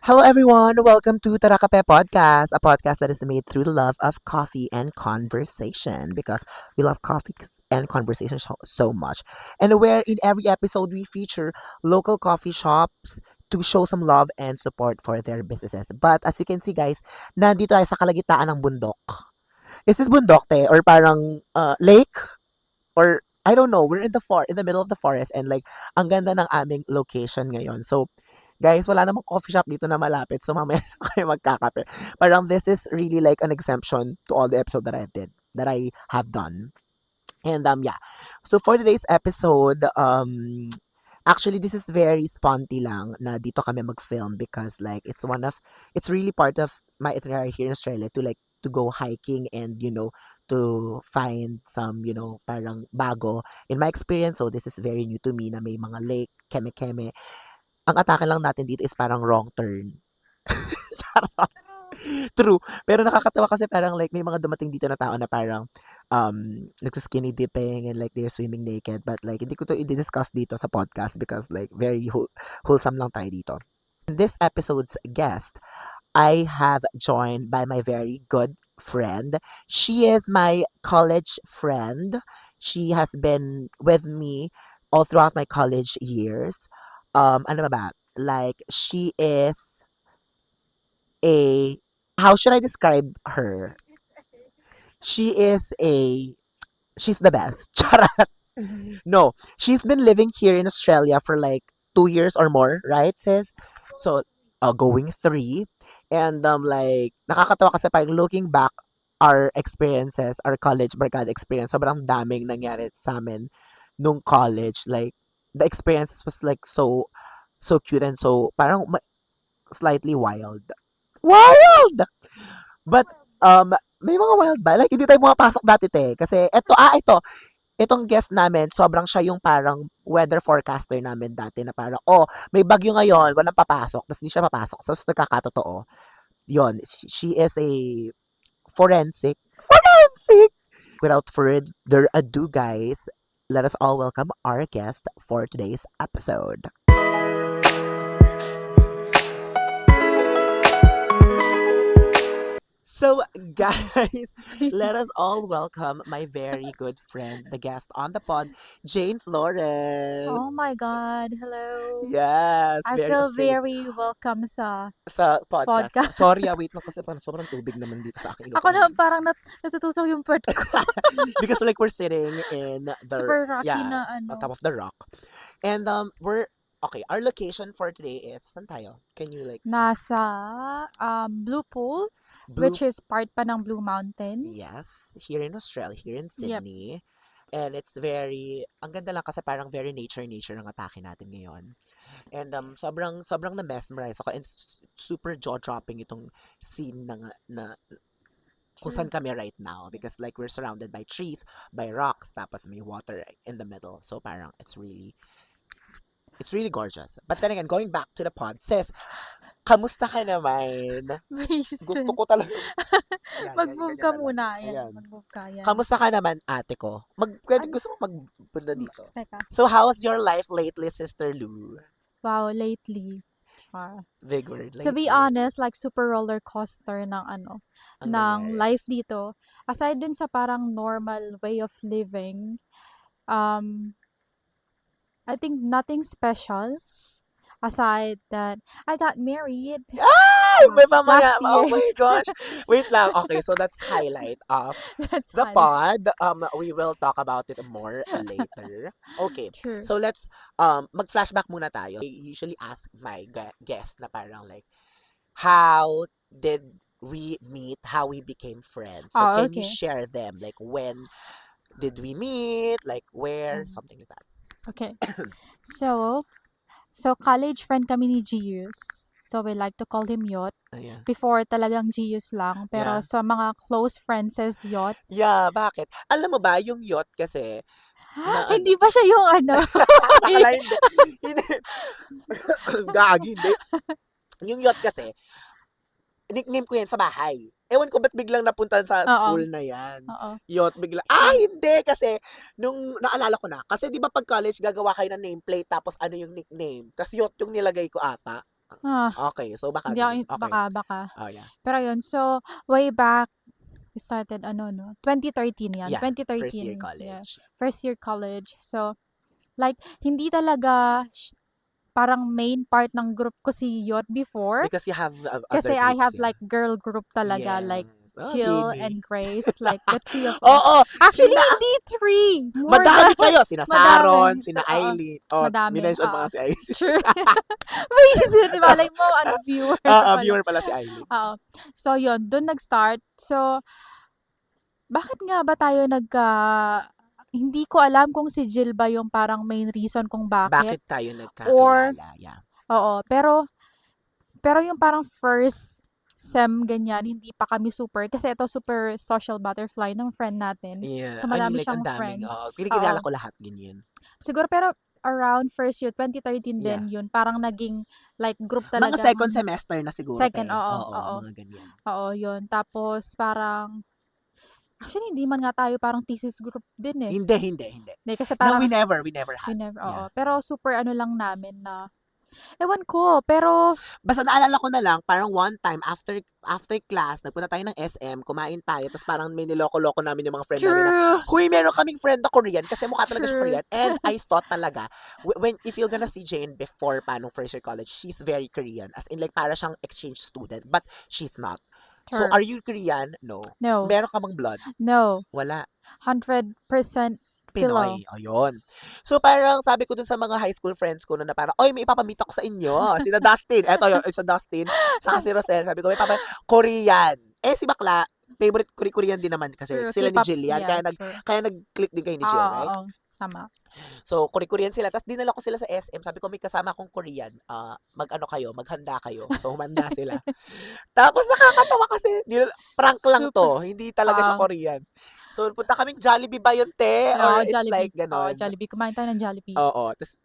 Hello, everyone. Welcome to Tarakape Podcast, a podcast that is made through the love of coffee and conversation because we love coffee and conversation so much. And where in every episode we feature local coffee shops to show some love and support for their businesses. But as you can see, guys, nandito tayo sa kalagitnaan ng bundok. Is this bundok, te? Or parang lake? Or I don't know. We're in the middle of the forest and like ang ganda ng aming location ngayon. So guys, wala namang coffee shop dito na malapit. So mamaya na kayo magkakape. Parang this is really like an exemption to all the episode that I have done. And yeah. So for today's episode, actually this is very sponty lang na dito kami mag-film because like it's really part of my itinerary here in Australia to like to go hiking and to find some parang bago in my experience. So this is very new to me na may mga lake, keme-keme. Ang atake lang natin dito is parang wrong turn. Charot. True. Pero nakakatawa kasi parang like may mga dumating dito na tao na parang nagsa-skinny dipping and like they're swimming naked. But like hindi ko to i-discuss dito sa podcast because like very wholesome lang tayo dito. In this episode's guest, I have joined by my very good friend. She is my college friend. She has been with me all throughout my college years. Ano ba ba? Like, she is a, how should I describe her? She is she's the best. Charot. No, she's been living here in Australia for like 2 years or more, right, sis? So, going 3. And like, nakakatawa kasi parang looking back, our experiences, our college barkada experience, sobrang daming nangyari sa amin nung college. Like, the experiences was like so cute and so parang slightly wild. Wild! But, may mga wild ba? Like, hindi tayo pumapasok dati, te. Kasi, itong guest namin, sobrang siya yung parang weather forecaster namin dati na parang, oh, may bagyo ngayon, walang papasok, tapos hindi siya papasok. So, nagkakatotoo. Yun, she is a forensic! Without further ado, guys, let us all welcome our guest for today's episode. So, guys, let us all welcome my very good friend, the guest on the pod, Jane Flores. Oh my God, hello. Yes, I very feel Australian very welcome sa sa podcast. podcast. Sorry, wait lang kasi parang sobrang tubig naman dito sa aking Ako ilong. naman parang natutusok yung part ko. Because like we're sitting in the, Super rocky yeah, na on ano. top of the rock. And we're okay, our location for today is saan tayo? Can you like Nasa Blue Pool, blue which is part pa ng Blue Mountains. yes, here in Australia, here in Yep. Sydney. And it's very, ang ganda lang kasi parang very nature ang atake natin ngayon. And sobrang na-mesmerize ako and super jaw-dropping itong scene na kung True. saan kami right now because like we're surrounded by trees, by rocks, tapos may water in the middle. So parang it's really gorgeous. But then again, going back to the pod, sis, kamusta ka naman? Gusto Mason. ko talaga. Yan, Mag-move ganyan ka na lang. muna. Ayan, Ayan. mag-move ka. Ayan. Kamusta ka naman, ate ko? Pwede Ano? gusto mo magpunta dito. Teka. So, how's your life lately, Sister Lou? Wow, lately. Char. Big word, To be lately. honest, like super roller coaster ng Ang ng nangyari. life dito. Aside dun sa parang normal way of living, um, I think nothing special aside that I got married Ay! May last mamaya. Oh year. my gosh. Wait lang. Okay, so that's highlight of That's the highlight. pod. We will talk about it more later. Okay. True. So let's mag-flashback muna tayo. I usually ask my guest na parang like how did we meet, how we became friends. So Oh, can you okay. share them? Like when did we meet? Like where? Um, Something like that. okay. So, college friend kami ni Gius. So we like to call him Yot. Ayan. Before talagang Gius lang, pero Yeah. sa mga close friends is Yot. Yeah, bakit? Alam mo ba, yung yacht kasi, na ano, Hindi pa siya yung akala hindi, hindi, gagi, hindi. Yung yacht kasi, nickname ko yan sa bahay. Ewan ko ba't biglang napunta sa Oo. school na yan. Oo. Yacht, bigla. Hindi! Kasi, nung naalala ko na, kasi di ba pag college, gagawa kayo ng nameplate, tapos ano yung nickname. Tapos yacht yung nilagay ko ata. Ah, Okay, so baka hindi ako ganun. Okay. baka. Oh, yeah. Pero yun, so way back we started ano 'no, 2013 'yan, Yeah, first year 2013, yeah, college. first year college. So, like hindi talaga parang main part ng group ko si Yot before. Because you have other Kasi I groups, have yeah. like girl group talaga, like Yes. Oh, Jill Dini. and Grace, like the three of us. Oo, Actually, sila hindi three, more madami than kayo, sina Saron, madami. sina Oo, Eileen. Oh, madami, minention pa oo. nga si Eileen. True. May di malay mo ano, viewer Oo, pala. viewer pala si Eileen. Oo. So yun, dun nag-start. So, bakit nga ba tayo hindi ko alam kung si Jill ba yung parang main reason kung bakit Bakit tayo or nagkakilala? Yeah. oo, pero yung parang first sem ganyan, hindi pa kami super kasi ito super social butterfly ng friend natin. Yeah, So I mean madami like ang siyang daming, friends. kinikilala Oo. ko lahat ganyan. Siguro pero around first year, 2013 Yeah. din yun, parang naging like group Mga talaga. second semester na siguro Second, te. oo, Oo, oo. mga ganyan. Oo, yun. Tapos parang actually hindi man nga tayo parang thesis group din eh. Hindi. Hindi kasi No, we parang never we had. never, oo. Yeah. Pero super ano lang namin na ewan ko, pero Basta naalala ko na lang, parang one time after class, nagpunta tayo ng SM, kumain tayo, tapos parang may niloko-loko namin yung mga friend namin na, true, huy, meron kaming friend na Korean, kasi mukha talaga siya true, Korean. And I thought talaga, if you're gonna see Jane before pa nung first year college, she's very Korean. As in like, para siyang exchange student, but she's not. So, true. are you Korean? No. No, Meron ka bang blood? no. Wala. 100% Filo. Pinoy, ayun. So, parang sabi ko dun sa mga high school friends ko na parang, "Oy, may ipapa-meet ako sa inyo, sina Dustin." Eto yun, sa Dustin, saka si Rosel. Sabi ko, Korean. Eh, si bakla, favorite Korean din naman kasi True, sila ni K-pop, Jill yan. yeah, Kaya true. nag-click din kayo ni Jill, Oo, right? oo, tama. So, Korean sila. Tapos dinala ko sila sa SM. Sabi ko, may kasama akong Korean. Mag-ano kayo, maghanda kayo. So, humanda sila. Tapos nakakatawa kasi, prank lang Super, to. Hindi talaga siya oo. Korean. So, punta kaming Jollibee ba yun, te? Or Oo, it's like, Jollibee. Oo, ganon. Jollibee. Kumain tayo ng Jollibee. Oo, tas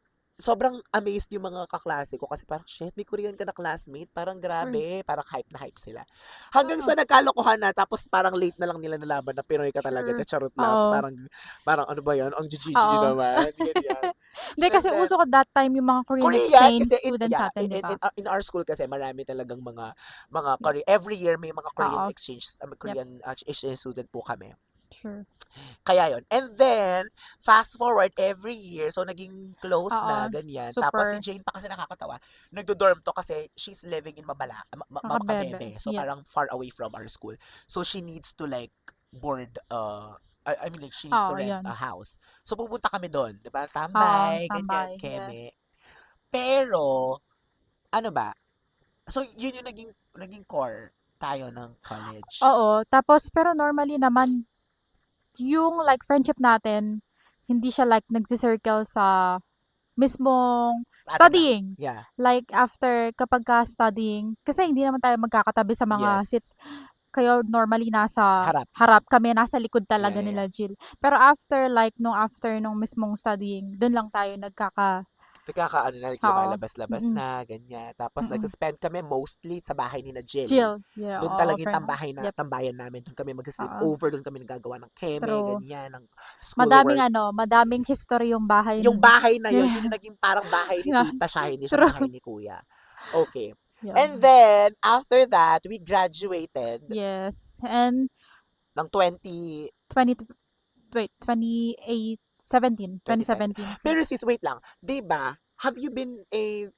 sobrang amazed yung mga kaklase ko kasi parang, "Shit, may Korean ka na classmate." Parang True. grabe, parang hype na hype sila. Hanggang Oo, sa nagkalokohan na tapos parang late na lang nila nalaman na Pinoy ka talaga, true. te charot lang. Tas Oo, parang parang ano ba 'yan, ang GG oo. naman, ganyan. Hindi And kasi then uso ko that time yung mga Korean Korean exchange kasi students yeah, sa'tin, 'di ba? in our school kasi marami talagang mga Yep. every year may mga Korean Oo, exchange, yep, Korean exchange student po kami. true. Kaya yon. And then, fast forward every year, so naging close na, Oo, ganyan. Tapos si super Jane pa kasi nakakatawa, nagdo-dorm to kasi she's living in nakabebe. Makabebe. So Yep. parang far away from our school. So she needs to like board, I mean like she needs to Oo, rent a 'yun. house. So pupunta kami doon, 'di ba? Oo, Tambay, ganyan, tambay, yeah. keme. Pero, ano ba? So yun yung naging core tayo ng college. Oo, tapos pero normally naman yung like friendship natin, hindi siya like nagsi-circle sa mismong Sa atin lang. studying. Yeah. Like after kapagka studying, kasi hindi naman tayo magkakatabi sa mga Yes. seats. Kayo normally nasa Harap. harap, kami nasa likod Yeah, talaga yeah, yeah. nila Jill. Pero after nung mismong studying, dun lang tayo Nagkakaano na, like, oo, lumalabas-labas mm, na, ganyan. Tapos mm. nagse-spend kami mostly sa bahay ni na Jill. Jill, yeah, Do'n oo, talaga yung yep, tambayan namin. Do'n kami oo, magse-sleepover, do'n kami naggagawa ng keme, true. ganyan, ng schoolwork. Madaming history yung bahay Yung nun. bahay na yun yung naging parang bahay ni tita siya, hindi siya True. bahay ni kuya. Okay. And Yun. then, after that, we graduated Yes, and ng 20 wait, 2027. 2017, yep. Pero sis, wait lang. 'Di ba, have you been a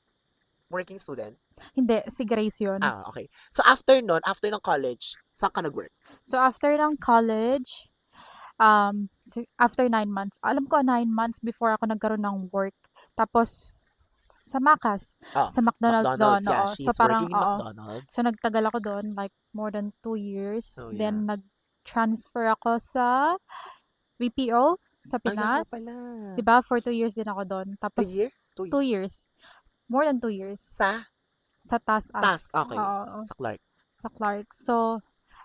working student? Hindi, si Grace yun. Okay. So after nun, after ng college, saan ka nag-work? So, after ng college, after 9 months, alam ko 9 months before ako nagkaroon ng work. Tapos, sa Macas, Oh, sa McDonald's McDonald's, doon, yeah. oo. So, She's parang, working in oo. So, McDonald's. nagtagal ako doon, like, more than 2 years. Oh, yeah. Then, nag-transfer ako sa BPO, sa Yeah nga Pinas. pala. 'Di ba for 2 years din ako doon. 3 Tapos, years? 2 two years? years. More than 2 years. Sa Sa TAS. task. Okay. Oo, Sa Clark. sa Clark. So,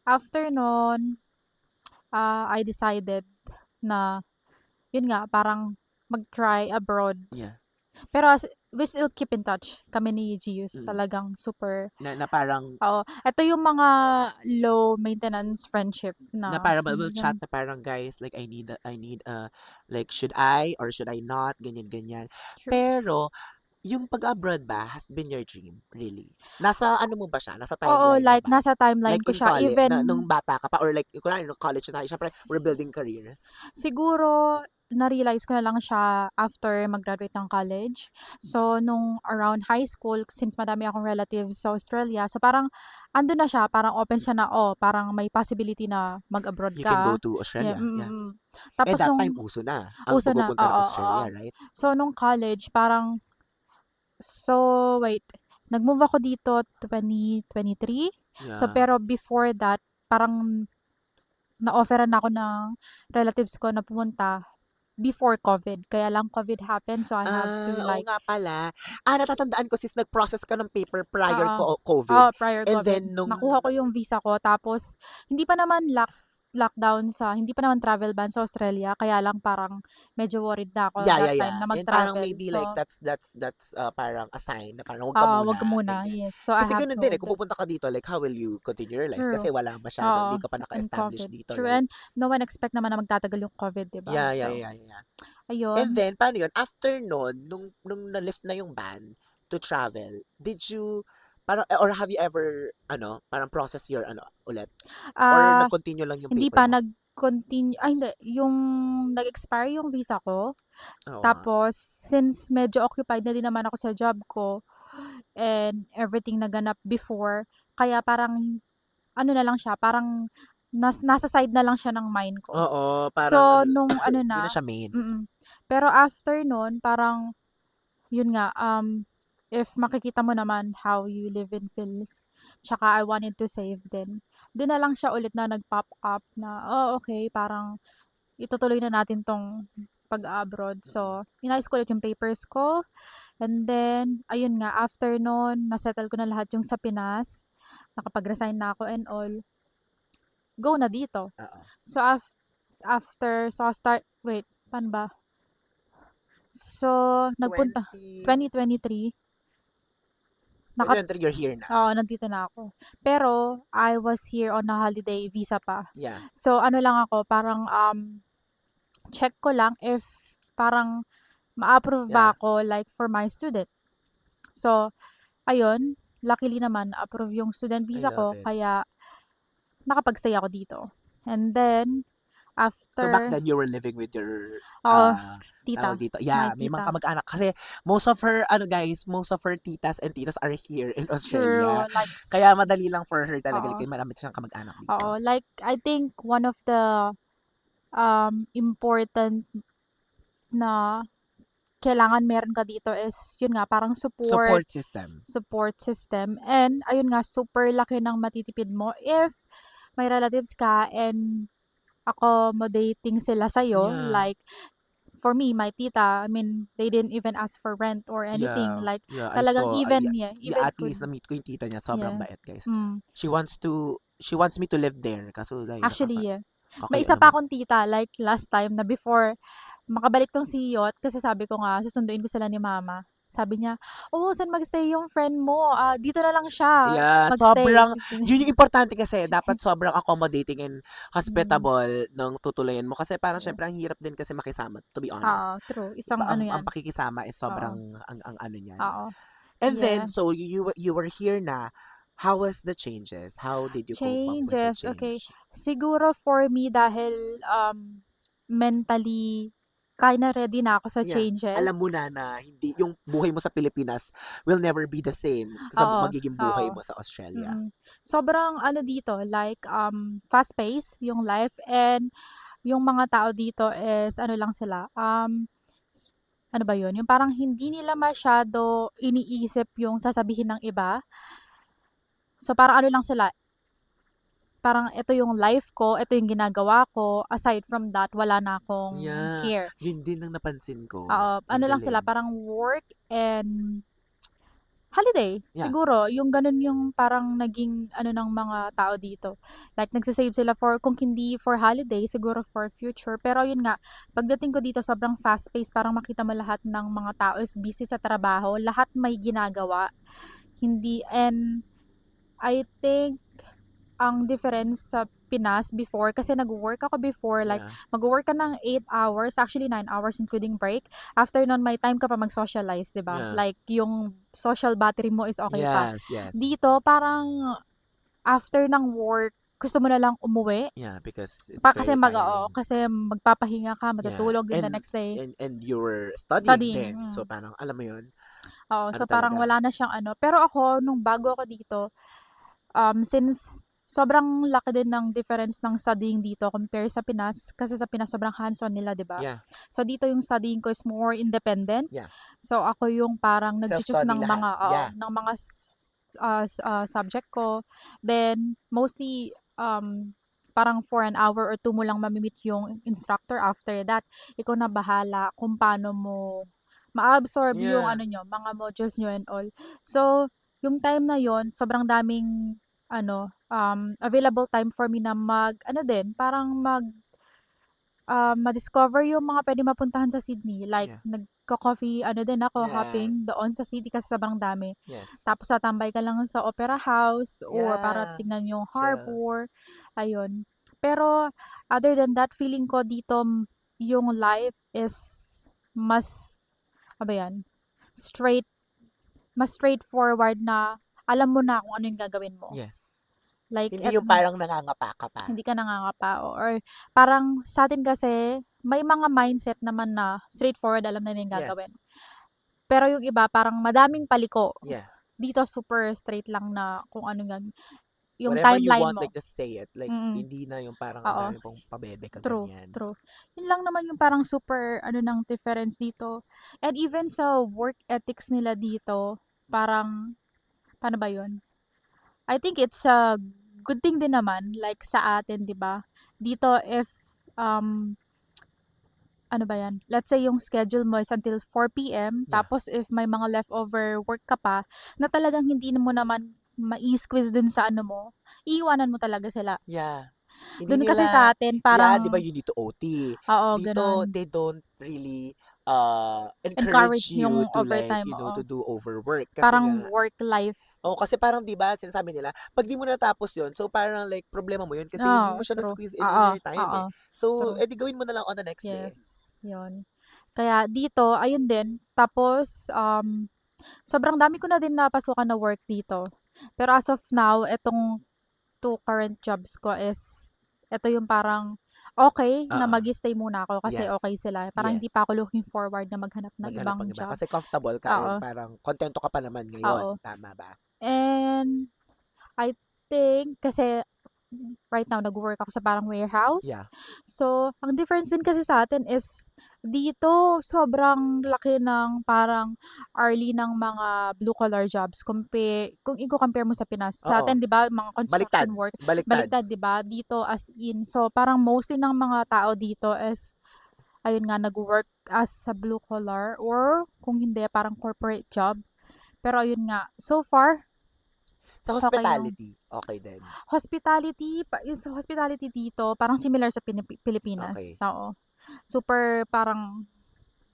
after nun, I decided na, yun nga, parang mag-try abroad. Yeah. Pero we still keep in touch. Kami ni Gius. Mm. Talagang super, Na parang, oo. Ito yung mga low maintenance friendship na na, parang hindi we'll chat yan, na parang, guys, like, I need, like, should I or should I not? Ganyan, ganyan. true. Pero, yung pag-abroad ba has been your dream, really? Nasa ano mo ba siya, nasa Oo, timeline mo like ba? nasa timeline Like ko in siya college na even nung bata ka pa or like kunwari nung college na tayo, siyempre we're building careers. siguro na-realize ko na lang siya after mag-graduate ng college. So, nung around high school, since madami akong relatives sa Australia, so parang andun na siya, parang open siya na, oh, parang may possibility na mag-abroad You can go ka. to Yeah, Australia, yeah. Eh, Tapos that time nung uso na ang uso na, pagpupunta ng oo, oo. Australia, right? So, nung college, parang, so, wait, nag-move ako dito 2023. So, Yeah. pero before that, parang na-offeran ako ng relatives ko na pumunta before COVID. Kaya lang COVID happened, so I have to Oo like, nga pala. Natatandaan ko sis nag-process ka ng paper prior oo, COVID oo, prior and COVID. then nung Nakuha ko yung visa ko, tapos hindi pa naman lockdown hindi pa naman travel ban sa Australia, kaya lang parang medyo worried na ako yeah, that yeah, time yeah. na And parang mag-travel. maybe like So, that's parang a sign na parang wag ka oo, wag muna, muna, ganyan. yes. So I Kasi have gano'n din, to eh, kung pupunta ka dito, like how will you continue your life? true. Kasi wala masyado, Oo, hindi ka pa and naka-establish COVID. dito, True, like and no one expect naman na magtatagal yung COVID, 'di ba? yeah, yeah, So, yeah, yeah. And ayun. then paano 'yun, after nun, nung na-lift na yung ban to travel, did you parang or have you ever ano, parang process your ano ulit or Ah, nag-continue lang yung hindi paper pa mo? nag-continue, ay hindi, yung nag-expire yung visa ko. Oo nga. Tapos, since medyo occupied na din naman ako sa job ko and everything naganap before, kaya parang ano na lang siya, parang nasa side na lang siya ng mind ko. Oo, parang So, ano nung ano hindi na na, siya main. pero after nun, parang, yun nga, if makikita mo naman how you live in Philippines, tsaka I wanted to save din. Doon na lang siya ulit na nag-pop up na, oh, okay, parang itutuloy na natin 'tong pag-a-abroad. Mm. So, inayos ko ulit yung papers ko, and then ayun nga, after nun na-settle ko na lahat yung sa Pinas, nakapag-resign na ako and all, go na dito. Oo. So, after, so start, wait, paano ba? So, nagpunta 20 2023, naka 2023 you're here na? oo, nandito na ako. Pero I was here on a holiday visa pa. Yeah. So, ano lang ako, parang, check ko lang if parang ma-approve ba Yeah. ako like for my student. So, ayun, luckily naman approve yung student I visa love ko, it. kaya nakapag-stay ako dito. And then So back after, then you were living with your oo, tita, tawag dito, my yeah, may mga tita. kamag-anak kasi most of her ano guys, most of her titas and titos are here in True, Australia. like, Kaya madali lang for her talaga oo, like marami siyang kamag-anak oo, dito. like I think one of the important na kailangan meron ka dito is yun nga, parang support, Support system. support system, and ayun nga, super laki ng matitipid mo if may relatives ka and accommodating sila sa'yo, Yeah. like, for me, my tita, I mean, they didn't even ask for rent or anything, Yeah. like, Yeah, I talagang saw even, yeah, yeah, yeah, even at least food, na-meet ko yung tita niya, sobrang yeah, bait guys. hmm. She wants me to live there kaso like Actually, yeah. May isa ano pa man. akong tita, like, last time na before makabalik 'tong si Yot, kasi sabi ko nga susunduin ko sila ni mama. Sabi niya, "Oh, saan mag-stay yung friend mo? Dito na lang siya Yeah, mag-stay." sobrang yun yung importante kasi dapat sobrang accommodating and Mm, hospitable ng tutuluyan mo kasi parang true. siyempre ang hirap din kasi makisama to be honest. Oo, true. 'Di Isang ba ano ang 'yan, pakikisama is oo, sobrang ang ano niyan. oo. And then Yeah. so you were here na. How was the changes? How did you cope up with the Changes, okay. change? Siguro for me dahil, mentally kinda ready na ako sa Yeah, changes. alam mo na na hindi yung buhay mo sa Pilipinas will never be the same sa Oo, magiging buhay oo, mo sa Australia. Sobrang ano dito, like, fast pace yung life, and yung mga tao dito is ano lang sila, ano ba yun, yung parang hindi nila masyado iniisip yung sasabihin ng iba. So, parang ano lang sila, parang ito yung life ko, ito yung ginagawa ko, aside from that wala na akong Yeah, care. yun din ang napansin ko. Oo, Ang ano lang sila, galing. parang work and holiday. Yeah. Siguro yung gano'n yung parang naging ano ng mga tao dito. Like nagse-save sila for, kung hindi for holiday, siguro for future. Pero yun nga, pagdating ko dito sobrang fast paced, parang makita mo lahat ng mga tao is busy sa trabaho, lahat may ginagawa. Hindi, and I think ang difference sa Pinas before, kasi nag-work ako before, like, Yeah. mag-work ka ng 8 hours, actually 9 hours including break. After nun, may time ka pa mag-socialize, 'di ba? Yeah. Like, yung social battery mo is okay pa. Yes, yes. Dito, parang after ng work, gusto mo na lang umuwi. Yeah, because it's Kasi very tiring. kasi magpapahinga ka, Yeah. matutulog din the next day. And you were studying Studying. then. So parang alam mo 'yun, Oo, ano so parang talaga. wala na siyang ano. Pero ako, nung bago ako dito, since sobrang laki din ng difference ng studying dito compare sa Pinas, kasi sa Pinas sobrang hands-on nila, 'di ba? Yeah. So dito yung studying ko is more independent. Yeah. So ako yung parang nagcho-choose Self-study ng lahat. mga, oo, Yeah. ng mga subject ko. Then mostly parang for an hour or two mo lang mami yung instructor. After that, ikaw na bahala kung paano mo ma-absorb yung Yeah. ano niyo, mga modules niyo and all. So, yung time na yon sobrang daming ano, available time for me na ano din, parang ma-discover yung mga puwedeng mapuntahan sa Sydney. Like Yeah. nagco-coffee ano din ako, Yeah. hopping doon sa city kasi sobrang dami. Yes. Tapos tatambay ka lang sa Opera House or para Yeah. tingnan yung Chill. harbor, ayun. Pero other than that, feeling ko dito yung life is mas, ano ba 'yan, straight mas straightforward na alam mo na kung ano yung gagawin mo. Yes. Like Hindi yung parang nangangapa ka pa. hindi ka nangangapa or parang sa'tin kasi may mga mindset naman na straightforward, alam na nila yung Yes. gagawin. Pero yung iba parang madaming paliko. Yeah. Dito super straight lang na kung ano yung Whatever you timeline want, mo. like just say it. Like Mm, hindi na yung parang ang oo, dami pong pabebe ka true, ganyan. true. Yun lang naman yung parang super ano ng difference dito. And even sa work ethics nila dito, parang paano ba yun? I think it's a good thing din naman, like sa atin, 'di ba? Dito if um ano ba 'yan? Let's say yung schedule mo is until 4 PM, Yeah. tapos if may mga leftover work ka pa na talagang hindi mo naman mai-squeeze dun sa ano mo, iiwanan mo talaga sila. Yeah. Hindi Dun kasi nila, sa atin yeah, 'di ba parang you need to OT. oo, Dito, gano'n. they don't really encourage Encourage you yung to like, overtime, oo. to do overwork kasi Parang nga, work life. kasi parang 'di ba sinasabi nila, 'pag di mo natapos 'yon, so parang like problema mo 'yun kasi hindi mo Oo, siya true. na-squeeze in Oo, your time, oo, eh. So, true. edi gawin mo na lang on the next Yes, day. yun. Kaya dito, ayun din. Tapos, sobrang dami ko na din napasukan na work dito. Pero as of now, etong two current jobs ko is, eto yung parang okay na Oo. mag-stay muna ako kasi Yes. okay sila. Parang hindi Yes. pa ako looking forward na maghanap ng Maghanap ibang pang iba job. kasi comfortable ka and Oo, parang kontento ka pa naman ngayon, oo. tama ba? And I think kasi right now nagwo-work ako sa parang warehouse. Yeah. So, ang difference din kasi sa atin is dito sobrang laki ng parang hourly ng mga blue collar jobs kung i-co-compare mo sa Pinas. Sa Oo. atin 'di ba mga Baliktad, construction work, baliktad. baliktad 'di ba? Dito as in. So, parang mostly ng mga tao dito is ayun nga nagwo-work as sa blue collar or kung hindi parang corporate job. Pero ayun nga, so far Sa okey lang. hospitality, okey din? Yung sa hospitality dito parang similar sa Pilipinas, Okey. oo. Super parang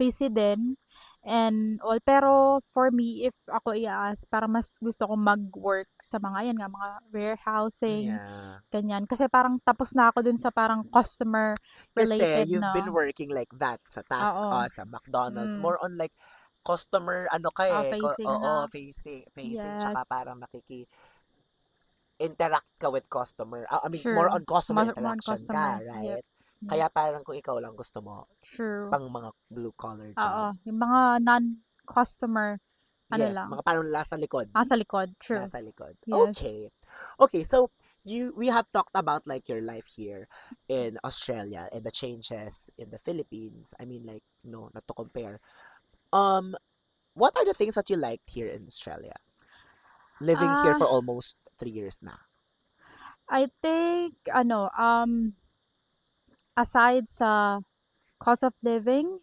busy din and all. Pero for me, if ako i-a-ask, parang mas gusto kong mag-work sa mga 'yan nga, mga warehousing, Yeah. ganyan. Kasi parang tapos na ako dun sa parang customer Kasi related you've been na working like that sa task, oo, sa McDonald's, mm, more on like customer ano ka, eh, facing oo, na. facing tsaka Yes, parang interact ka with customer. I mean more true. on customer More on interaction ka, customer, yep, right? yep, Kaya parang kung ikaw lang gusto mo, true. pang mga blue collar Oo, job. yung mga non-customer ano Yes, lang, mga parang nasa likod. sa likod, true. Nasa likod. Yes. Okay. Okay, so we have talked about like your life here in Australia and the changes in the Philippines. I mean like, not to compare. Um, what are the things that you liked here in Australia? Living here Ah, for almost 3 years na. I think ano, aside sa cost of living,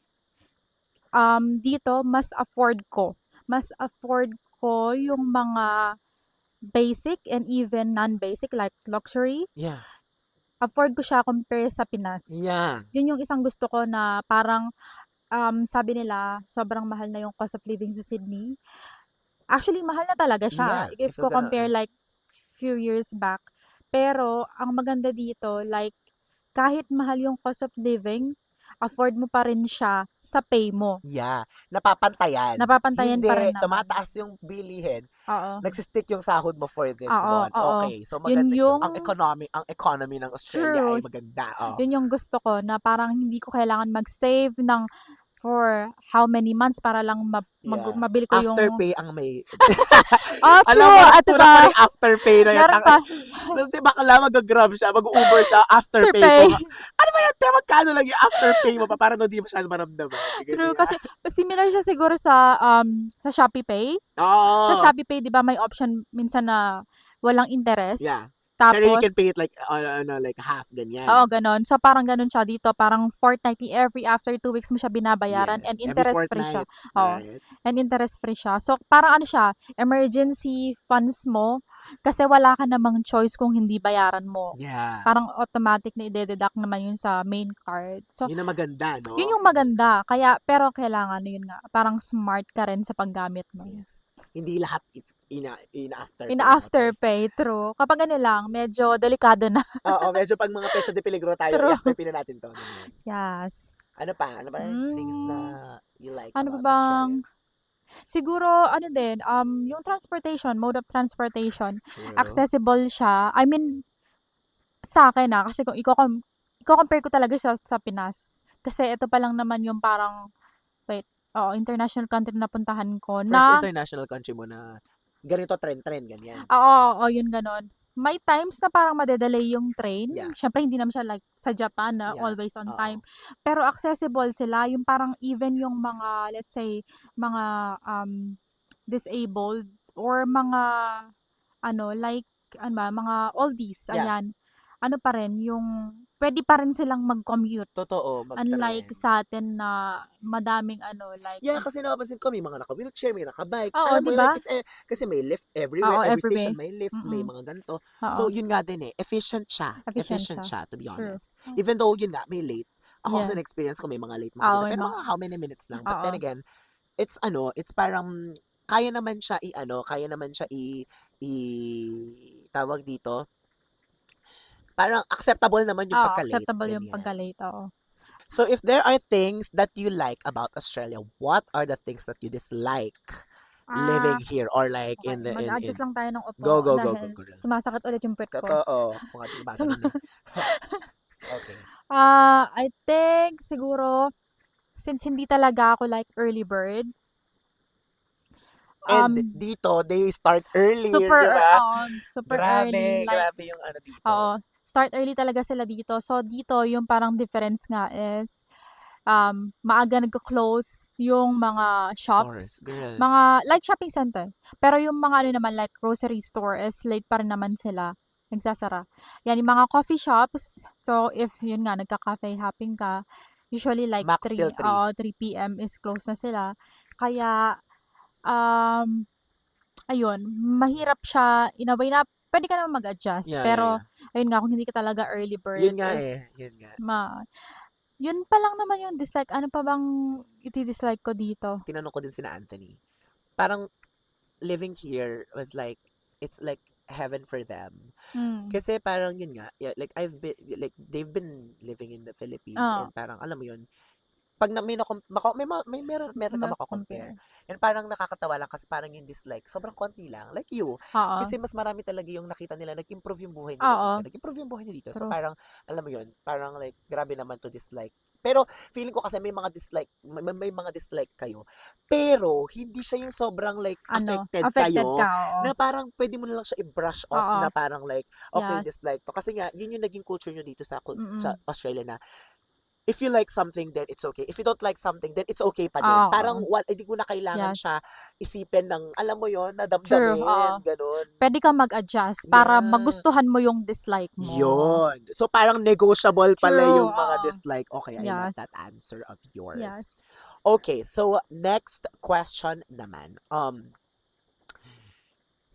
dito mas afford ko yung mga basic and even non-basic like luxury. Yeah. Afford ko siya compare sa Pinas. Yeah. Yun yung isang gusto ko na parang, sabi nila sobrang mahal na yung cost of living sa Sydney. Actually, mahal na talaga siya Yeah. if If you're ko gonna, compare like few years back. Pero ang maganda dito, like, kahit mahal yung cost of living, afford mo pa rin siya sa pay mo. Yeah, napapantayan. Napapantayan pa rin Hindi naman. tumataas yung bilihin, Oo. nagsi-stick yung sahod mo for this Oo, month. oo. Okay, so Yun maganda yun. yung Ang economy ng Australia true. ay maganda, oh. Yun yung gusto ko na parang hindi ko kailangan mag-save ng for how many months para lang Yeah. mabili ko yung Afterpay ang may oh, alam true! mo Ito nagkulang pa pa, ring afterpay na yan. meron pa, Tapos di bakla mag-Grab siya, mag-Uber siya, afterpay Afterpay. ko. Ano ba yan, te? Magkano lang yung afterpay mo pa? Parang hindi masyado maramdaman. Kasi True, kasi similar siya siguro sa Shopee Pay. Sa Oo. Shopee Pay 'di ba may option minsan na walang interest, Yeah. Pero you tapos can pay it like, like half, oo, ganyan. gano'n. So, parang gano'n siya dito, parang fortnightly, every after 2 weeks mo siya binabayaran Yes. and Every interest free siya. fortnight, Oo, right? and interest free siya. So, parang ano siya, emergency funds mo kasi wala ka namang choice kung hindi bayaran mo. Yeah. Parang automatic na ide-deduct naman yun sa main card. So, Yun ang maganda, yun no? yung maganda. Kaya, pero kailangan, yun nga, parang smart ka rin sa paggamit Yes. nun. Hindi lahat ina-afterpay In mo, te. afterpay, true. Kapag ano lang, medyo delikado na. Oo, medyo pag mga peso de peligro tayo, True. i-afterpay na natin to. Ganyan. Yes. Ano pa? Ano ba yung things na Hmm, you like ano pa about bang Australia? siguro ano din, yung transportation, mode of transportation, True. accessible siya. I mean, sa'kin, kasi kung iko-compare ko talaga siya sa Pinas. Kasi ito pa lang naman yung parang wait, oo, international country na napuntahan ko First na international country mo na ganito trend, ganyan. oo, oo, yun gano'n. May times na parang made-delay yung train. Yeah. Siyempre hindi naman siya like sa Japan na Yeah. always on Oo. time. Pero accessible sila, yung parang even yung mga, let's say, mga disabled or mga ano, like, ano ba, mga oldies, Yeah. ayan. Ano pa rin, yung pwede pa rin silang mag-commute. Totoo, Unlike mag-trend. sa atin na madaming ano, like, Yeah, kasi napapansin ko may mga naka-wheelchair, may naka-bike. oo, Alam mo di yun, ba? like kasi may lift everywhere, Oo, every everywhere. station may lift, may Mm, mga ganito. oo. So yun nga din eh, efficient siya. Efficient Efficient siya. siya to be True. honest. Even though yun nga may late. Ako kasi Yeah. na-experience ko may mga late Oo, makikita. may Pero mga mga how many minutes lang. But oo. then again, it's parang kaya naman siya tawag dito, parang acceptable naman yung Oo, pagka-late, acceptable yung ganyan. pagka-late, oo. So if there are things that you like about Australia, what are the things that you dislike living Ah, here or like okey, in mag-a-adjust lang tayo ng go upo go go go dahil go. sumasakit ulit yung puwet ko. Totoo. Ako nga din gumagano'n Suma eh. Okay. I think siguro since hindi talaga ako like early bird, And um, dito they start early, di ba? super early Grabe, like grabe yung ano dito. oo, start early talaga sila dito. So, dito yung parang difference nga is, maaga nagko-close yung mga Stores, shops, girl. mga like shopping center. Pero yung mga ano naman like grocery store is late pa rin naman sila nagsasara. Yan yung mga coffee shops, so if yun nga nagka-cafe hopping ka, usually like Max till 3. 3 PM is close na sila. Kaya, um ayun, mahirap siya in a way na puwede ka naman mag-adjust. Yeah, yeah, yeah. Pero ayun nga, kung hindi ka talaga early Yun bird nga is eh, yun nga. yun pa lang naman yung dislike. Ano pa bang idi-dislike ko dito? Tinanong ko din sina Anthony. Parang living here was like, it's like heaven for them. Hmm, Kasi parang yun nga, yeah, like they've been living in the Philippines oo, and parang alam mo yun, pag na, may, nakom- mako- may, ma- may meron ka makakompare. compare. And parang nakakatawa lang kasi parang yung dislike, sobrang konti lang. Like you. Oo, Kasi mas marami talaga yung nakita nila, nag-improve yung buhay nila oo, dito. Nag-improve yung buhay nila dito. So true. parang, alam mo yun, parang like, grabe naman to dislike. Pero feeling ko kasi may mga dislike kayo. Pero hindi siya yung sobrang like Ano, affected affected ka, kayo oo. na parang pwede mo na lang siya i-brush off Oo, na parang like, okay, yes. dislike to. Kasi nga, yun yung naging culture nyo dito sa Mm, Australia na if you like something, then it's okay. If you don't like something, then it's okay pa din. oo, Parang hindi ko na kailangan yes. siya isipin ng, alam mo yon na True, oo. damdamin, ganun. Puwede kang mag-adjust para Yeah. magustuhan mo yung dislike mo. Yun. So, parang negotiable pala True, yung mga oo. dislike. Okay, I love Yes, that answer of yours. yes. Okay, so next question naman.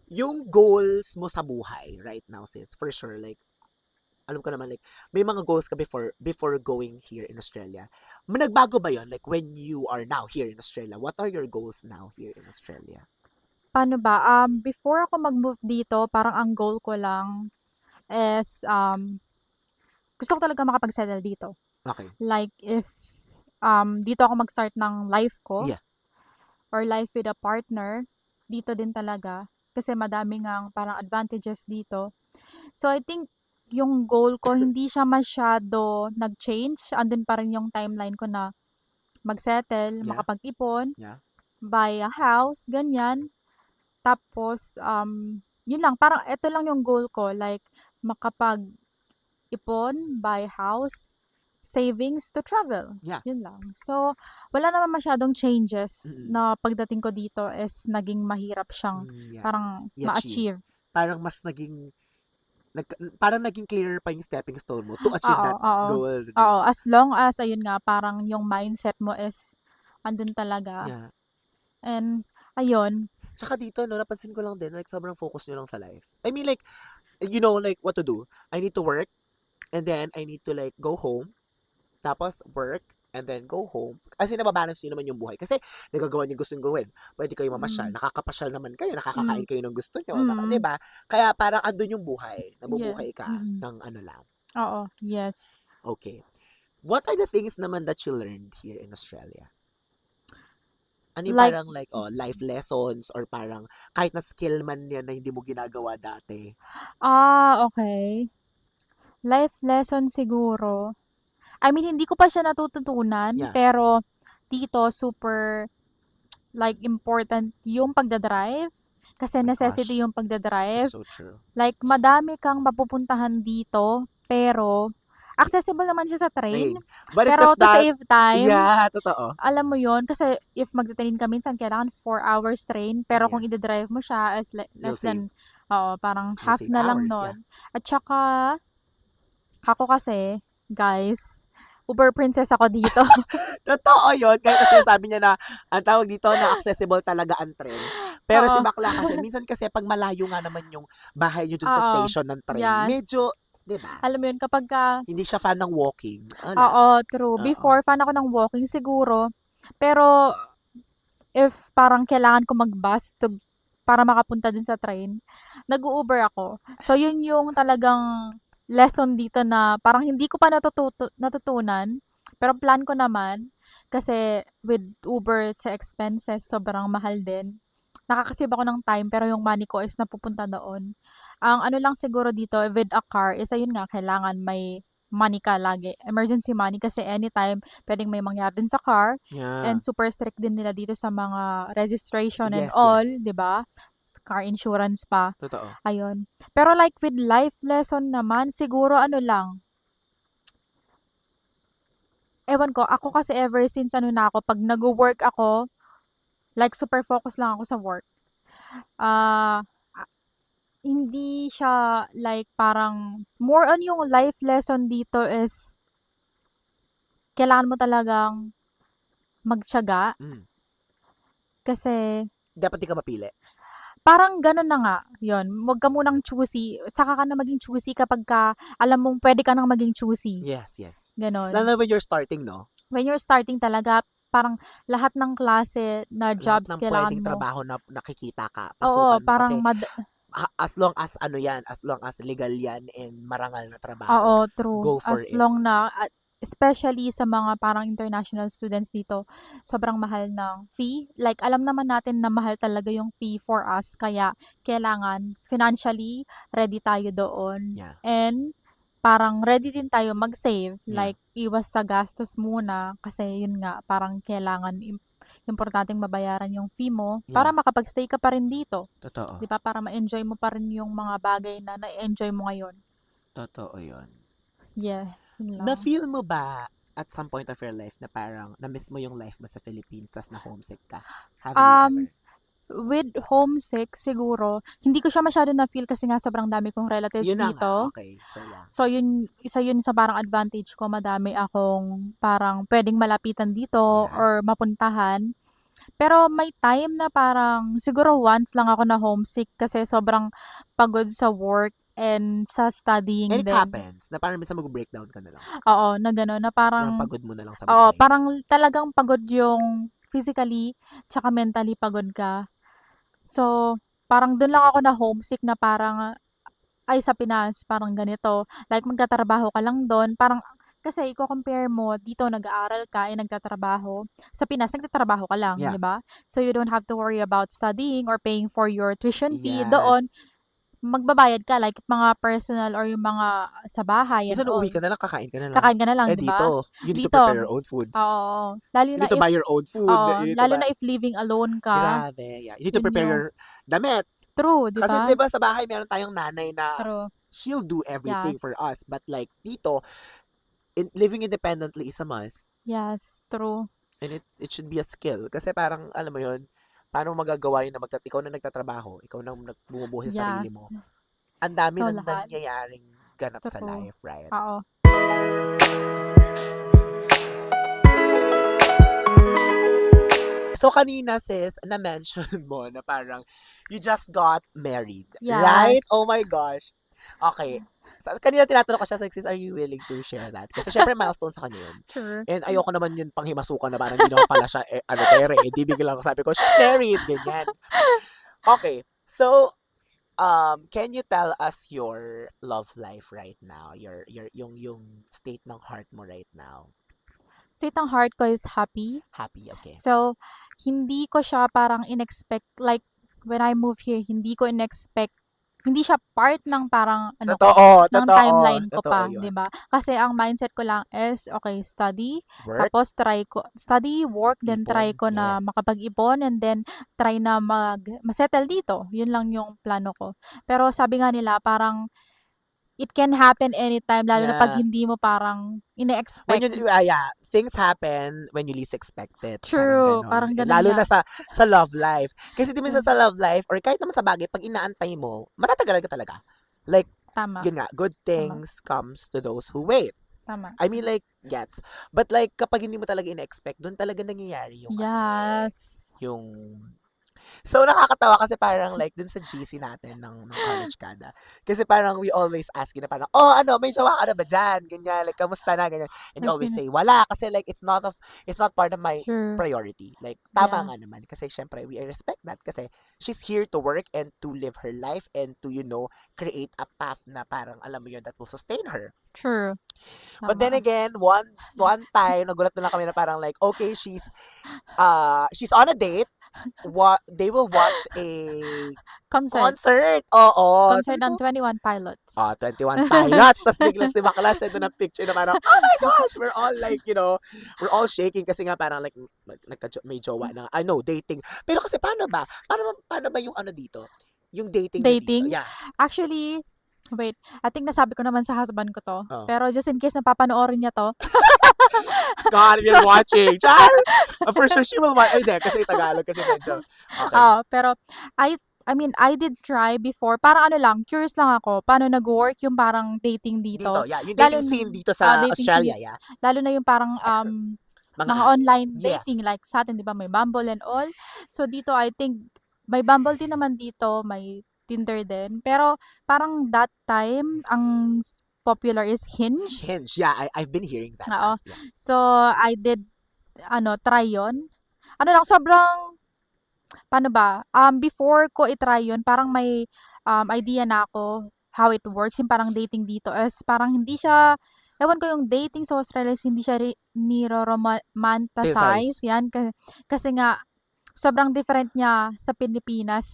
Yung goals mo sa buhay right now, sis, for sure, like, alam ko naman like may mga goals ka before going here in Australia. Nagbago ba 'yon like when you are now here in Australia? What are your goals now here in Australia? Paano ba, before ako mag-move dito parang ang goal ko lang is, gusto ko talaga makapag-settle dito. Okay. Like if, dito ako mag-start ng life ko Yeah. or life with a partner, dito din talaga. Kasi madami ngang parang advantages dito. So, I think yung goal ko hindi siya masyado nag-change. Andun pa rin yung timeline ko na mag-settle, Yeah. makapag-ipon, Yeah. buy a house, ganyan. Tapos, yun lang, parang eto lang yung goal ko, like makapag-ipon, buy house, savings to travel. Yeah. Yun lang. So, wala naman masyadong changes Mm. na pagdating ko dito is naging mahirap siyang Yeah. parang I-achieve. ma-achieve. Parang mas naging parang naging clearer pa yung stepping stone mo to achieve Oo, that oo. goal, 'di Oo, ba? as long as ayun nga, parang yung mindset mo is andun talaga. Yeah. And ayun, Tsaka dito 'no, napansin ko lang din like sobrang focus niyo lang sa life. I mean like, you know like what to do. I need to work and then I need to like go home, tapos work and then go home. Kasi nababalance niyo naman yung buhay kasi nagagawa niyo gustong gawin. Puwede kayong mamasyal, mm, nakakapasyal naman kayo, mm, nakakakain kayo ng gusto niyo, 'di mm, ba? Kaya parang andun yung buhay, yeah, nabubuhay ka mm. ng ano lang. Oo, yes. Okay. What are the things naman that you learned here in Australia? Ano yung Like, parang like, life lessons or parang kahit na skill man yan na hindi mo ginagawa dati? okay. Life lesson siguro. I mean, hindi ko pa siya natututunan, Yeah. pero dito super like important yung pagdadrive. Kasi My necessity gosh, yung that's pagdadrive. so true. Like, madami kang mapupuntahan dito, pero accessible naman siya sa train. Train. But it's Pero just to that, save time, yeah, totoo. alam mo yon kasi if magte-train ka minsan kailangan 4 hours train, pero kung Yeah, ide-drive mo siya is you'll less save, than, oo, parang you'll half save na lang hours, yeah. nun. At saka, ako kasi, guys, Uber princess ako dito. Totoo yun, kahit na sinasabi niya na, ang tawag dito, na accessible talaga ang tren. Pero si Oo, bakla kasi, minsan kasi pag malayo nga naman yung bahay niyo dun sa oo, station ng tren, yes. medyo, 'di ba? Alam mo yun kapagka Hindi siya fan ng walking. Wala. oo, true. Oo. Before, fan ako ng walking siguro. Pero, if parang kailangan ko mag-bus para makapunta dun sa train, nag-u-Uber ako. So, yun yung talagang lesson dito na parang hindi ko pa natutunan. Pero plan ko naman, kasi with Uber sa expenses, sobrang mahal din. Nakakasave ako ng time, pero yung money ko is napupunta doon. Ang ano lang siguro dito with a car is ayun nga, kailangan may money ka lagi. Emergency money kasi anytime pwedeng may mangyari dun sa car. Yeah. And super strict din nila dito sa mga registration and Yes, all, yes. 'di ba? Car insurance pa, Totoo. ayun. Pero like with life lesson naman, siguro ano lang, ewan ko, ako kasi ever since ano na ako, 'pag nagwo-work ako, like super focus lang ako sa work. Ah, hindi siya like parang more on yung life lesson dito is kailangan mo talagang magtiyaga Mm. kasi Dapat di ka mapili. parang gano'n na nga, 'yun. Huwag ka munang choosy, saka ka na maging choosy kapagka alam mong puwede ka ng maging choosy, Yes, yes. Lalo gano'n. na when you're starting, no? When you're starting talaga, parang lahat ng klase na Lahat jobs ng kailangan pwedeng mo, trabaho na nakikita ka, oo, pasukan mo parang kasi as long as ano yan, as long as legal yan and marangal na trabaho, oo, true. go for As it. long na at especially sa mga parang international students dito, sobrang mahal ng fee. Like, alam naman natin na mahal talaga yung fee for us, kaya kailangan financially ready tayo doon. Yeah, And parang ready din tayo mag-save, yeah, like iwas sa gastos muna kasi yun nga, parang kailangan importanteng mabayaran yung fee mo para yeah. makapag-stay ka pa rin dito. Totoo. 'Di ba? Para ma-enjoy mo pa rin yung mga bagay na na-enjoy mo ngayon. Totoo yun. Yeah, yun lang. Na-feel mo ba at some point of your life na parang na-miss mo yung life mo sa Philippines tas na homesick ka? Have you Um, ever? with homesick siguro, hindi ko siya masyado na-feel kasi nga sobrang dami kong relatives Yun na nga, dito. okay. So yeah. So yun, isa yun sa parang advantage ko, madami akong parang puwedeng malapitan dito Yeah. or mapuntahan. Pero may time na parang siguro once lang ako na homesick kasi sobrang pagod sa work and sa And studying it din. happens na parang minsan mag-breakdown ka na lang. Oo, na gano'n na Sobrang parang pagod mo na lang sa oo, buhay. parang talagang pagod yung physically tsaka mentally pagod ka. So, parang dun lang ako na homesick na parang ay sa Pinas parang ganito, like magtatrabaho ka lang dun, parang kasi iko-compare mo dito nag-aaral ka, nagtatrabaho, sa Pinas nagtatrabaho ka lang, Yeah. 'di ba? So you don't have to worry about studying or paying for your tuition fee. Doon Yes. magbabayad ka like mga personal or yung mga sa bahay and Minsan uuwi all. ka na lang, kakain ka na lang. Kakain ka na lang, Eh 'di ba? dito, you need to Dito, prepare your own food. oo, lalo You na need to if buy your own food. oo, You need to lalo buy... na if living alone ka, Grabe, yeah. You need to yun prepare yung your damit. true, 'di Kasi ba? 'di ba sa bahay meron tayong nanay na True, she'll do everything yes. for us. But like dito, living independently is a must. Yes, true. And it should be a skill. Kasi parang, alam mo yun, paano mo magagawa yun na ikaw na nagtatrabaho, ikaw na bumubuhay sa sarili Yes, mo. Ang dami ikaw na lahat. nangyayaring ganap sa True. life, right? Oo. So kanina sis, na-mention mo na parang you just got married, Yes. right? Oh my gosh. Okay. So, kanina tinatanong ko siya, sis, are you willing to share that? Kasi syempre milestone sa kanya yun. True. And ayoko naman yun panghimasukan na parang hindi naman pala siya, tere, di biglang sabi ko, she's married, ganyan. Okay. So, can you tell us your love life right now? Yung state ng heart mo right now? State ng heart ko is happy. Happy, okay. So, hindi ko siya parang in-expect, like, when I moved here, hindi ko in-expect, hindi siya part ng parang, ano ko, Totoo, ng totoo, timeline ko totoo pa, di yun. ba? Kasi ang mindset ko lang is, okay, study, Work, tapos try ko, study, work, then try ipon, ko na yes. makapag-ipon, and then try na masettle dito. Yun lang yung plano ko. Pero sabi nga nila, parang, it can happen anytime, lalo na pag Yeah. hindi mo parang When ine-expect. you, yeah, things happen when you least expect it. Parang True, ganon. parang Eh, ganun lalo nga. na sa love life. Kasi di minsan True. sa love life, or kahit naman sa bagay, pag inaantay mo, matatagalan ka talaga. Like, Tama, yun nga, good tama, things comes to those who wait. tama. I mean, like, gets. But like, kapag hindi mo talaga ina-expect, doon talaga nangyayari yung ano eh, Yes. yung... So, nakakatawa kasi parang like dun sa GC natin ng College Kada. Kasi parang we always ask you na parang, oh, ano, may jowa ka na ba dyan? Ganyan, like, kamusta na? Ganyan. And you always Actually, say, wala. Kasi like, it's not part of my sure. priority. Like, tama Yeah, nga naman. Kasi syempre, we respect that. Kasi she's here to work and to live her life and to, create a path na parang, alam mo yun, that will sustain her. true. But then Tama. again, one time, nagulat na lang kami na parang like, okay, she's on a date. They will watch a Concert. concert. Oo. Concert Sabi ng ko, 21 Pilots. 21 Pilots. Tapos biglang si Bakla send na ng picture na parang, oh my gosh, we're all like, we're all shaking kasi nga parang like, may jowa na, I know, dating. Pero kasi paano ba? Paano ba yung ano dito? Yung dating nyo dito? Dating. Yeah. Actually, wait, I think nasabi ko naman sa husband ko to. Oh. Pero just in case na papanoorin niya to. Scott, if you're watching, Char! For sure, she will watch. Ay, hindi, kasi Tagalog, kasi medyo, okay. Pero I mean, I did try before. Parang ano lang, curious lang ako. Paano nag-work yung parang dating Dito, dito? yeah. Yung Lalo, dating scene dito sa dating scene Australia, dito. yeah. Lalo na yung parang Mga mga apps. online Yes. dating like sa atin, 'di ba, may Bumble and all. So dito I think may Bumble din naman dito, may Tinder din. Pero parang that time ang popular is Hinge. Hinge, yeah. I've been hearing that. Oo. Yeah. So I did try 'yon. Ano lang sobrang paano ba? Before ko i-try 'yon, parang may idea na ako how it works, yung parang dating dito is parang hindi siya ewan ko yung dating sa Australia is hindi siya Size. niro-romanticize, 'yan kasi nga sobrang different niya sa Pilipinas.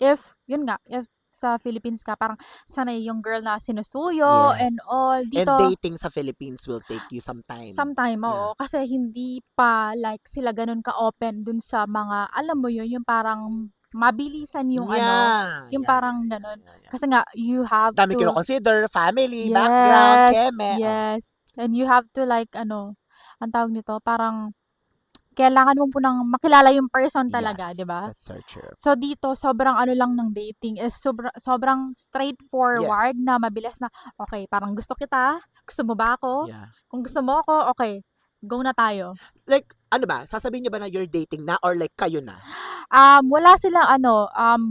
If yun nga, if sa Philippines ka parang sanay yung girl na sinusuyo and Yes. all. And Dito dating sa Philippines will take you some time. sometime, Yeah. oo. Kasi hindi pa like sila gano'n ka-open dun sa mga alam mo yun, yung parang mabilisan yung Yeah. yung Yeah, parang yeah, gano'n. yeah, yeah. Kasi nga you have Dami to kino-consider, family, background, yes, keme. Oh. yes. And you have to like ang tawag nito, parang kailangan mo po ng makilala yung person talaga, Yes, 'di ba? that's so true. So dito sobrang ano lang ng dating is sobrang straightforward Yes. na mabilis na, okay, parang gusto kita, gusto mo ba ako? Yeah. Kung gusto mo ako, okay, go na tayo. Like, ano ba? Sasabihin niyo ba na you're dating na or like kayo na? Wala silang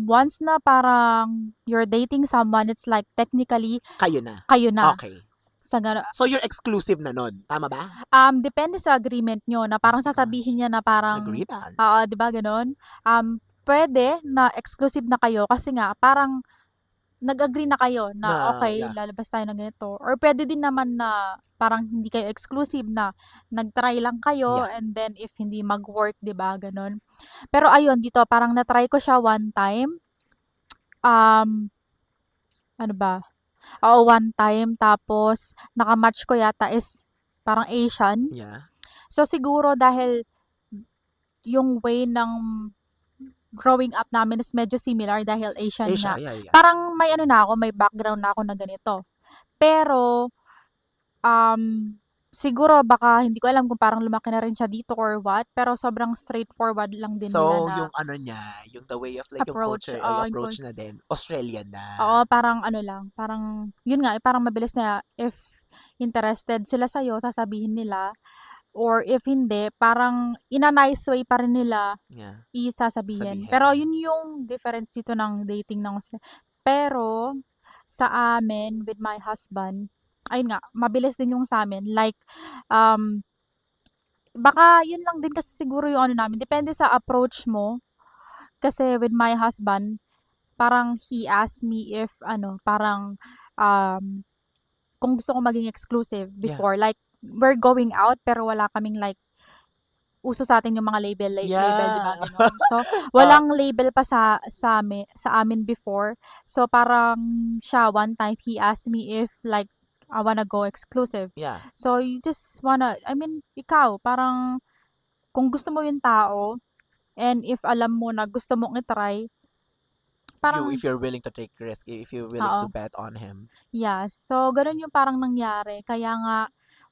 once na parang you're dating someone, it's like technically Kayo na. kayo na. Okay. Sa gano So you're exclusive na nun. Tama ba? depende sa agreement niyo na parang Oh my sasabihin niya na parang Agreement. oo, 'di ba gano'n? Puwede na exclusive na kayo kasi nga parang nag-agree na kayo na, Na, okay, yeah. lalabas tayo ng ganito or puwede din naman na parang hindi kayo exclusive na nag-try lang kayo Yeah. and then if hindi mag-work, 'di ba, gano'n. Pero ayun dito parang na-try ko siya one time, um, ano ba, oo, one time tapos naka-match ko yata is parang Asian. Yeah. So, siguro dahil yung way ng growing up namin is medyo similar dahil Asian Asia, nga. yeah, yeah. Parang may ano na ako, may background na ako na ganito. Pero, um, siguro baka hindi ko alam kung parang lumaki na rin siya dito or what, pero sobrang straightforward lang din nila So, na yung ano niya, yung the way of like yung approach. culture, yung approach na din, Australian Oo, na. parang ano lang, parang yun nga, eh, parang mabilis na if interested sila sa'yo, sasabihin nila or if hindi, parang in a nice way pa rin nila Yeah. sasabihin. Pero Sabihin. yun yung difference dito ng dating ng pero sa amin with my husband, ayun nga, mabilis din yung sa'min like, um, baka yun lang din kasi siguro yung ano namin, depende sa approach mo. Kasi with my husband, parang he asked me if ano, parang, um, kung gusto ko maging exclusive Yeah. before, like we're going out pero wala kaming like uso sa'tin yung mga label, 'di ba, Yeah. gano'n. So, Ah, walang label pa sa amin before. So, parang siya one time he asked me if like, I wanna go exclusive. yeah. So, you just wanna I mean, ikaw parang kung gusto mo yung tao and if alam mo na gusto mong i-try, parang If you're willing to take risk, if you're willing to oo. bet on him. Yes. So, gano'n yung parang nangyari. Kaya nga,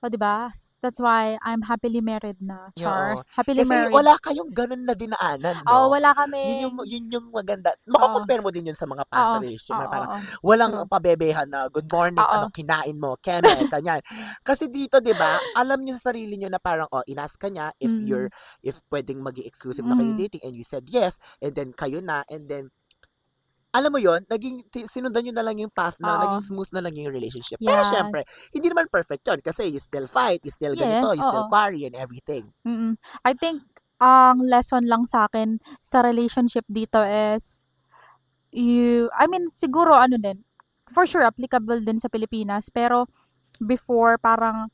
oh, 'di ba? That's why I'm happily married na, Yeah, char. oo. Happily Kasi married. wala kayong gano'n na dinaanan, Oo, 'no? wala Yun kaming yung maganda. oo, Mako-compare mo din yun sa mga past oo, relationship na parang oo. walang True. pabebehan na, "Good morning, Oo. anong kinain mo? Keme?" Ganyan. Kasi dito, 'di ba, alam niyo sa sarili niyo na parang, oh, inas ka niya Mm. if puwedeng maging exclusive na kayo Mm. dating and you said yes, and then kayo na, and then alam mo yon, naging sinundan niyo na lang yung path na Oo. naging smooth na lang yung relationship. Pero Yes. siyempre, hindi naman perfect yun kasi you still fight, you still Yes, ganito, you still oo. quarrel and everything. Mm. I think ang lesson lang sa'kin sa relationship dito is I mean siguro ano din, for sure applicable din sa Pilipinas, pero before parang,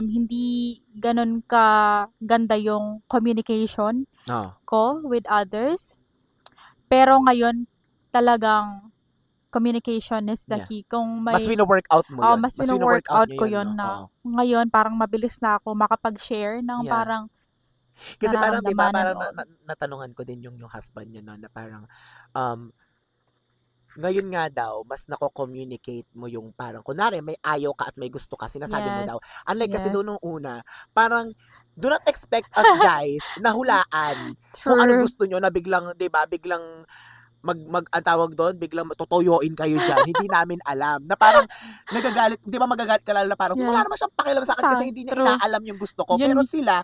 hindi gano'n kaganda yung communication Oo. ko with others. Pero ngayon talagang communication is the Yeah. key. Kung Mas may wino-workout mo oo, yun, mas mas wino-workout wino-workout niyo ko yun, 'no? 'yun na Oo. ngayon parang mabilis na ako makapag-share ng Yeah. parang Kasi parang 'di ba, nararamdaman and parang all. natanungan ko din yung husband niya nun na parang, um, ngayon nga daw mas nako-communicate mo yung parang kunwari may ayaw ka at may gusto ka, sinasabi mo Yes, daw. Unlike kasi yes. dun nung una, parang do not expect us guys na hulaan kung anong True. gusto niyo na biglang 'di ba, biglang ang tawag dun, biglang tutuyoin kayo diyan, hindi namin alam. Na parang nagagalit 'di ba, magagalit ka lalo na parang, "Wala Yes, naman siyang pakialam sa'kin kasi hindi niya true. inaalam yung gusto ko." Pero 'Yun sila,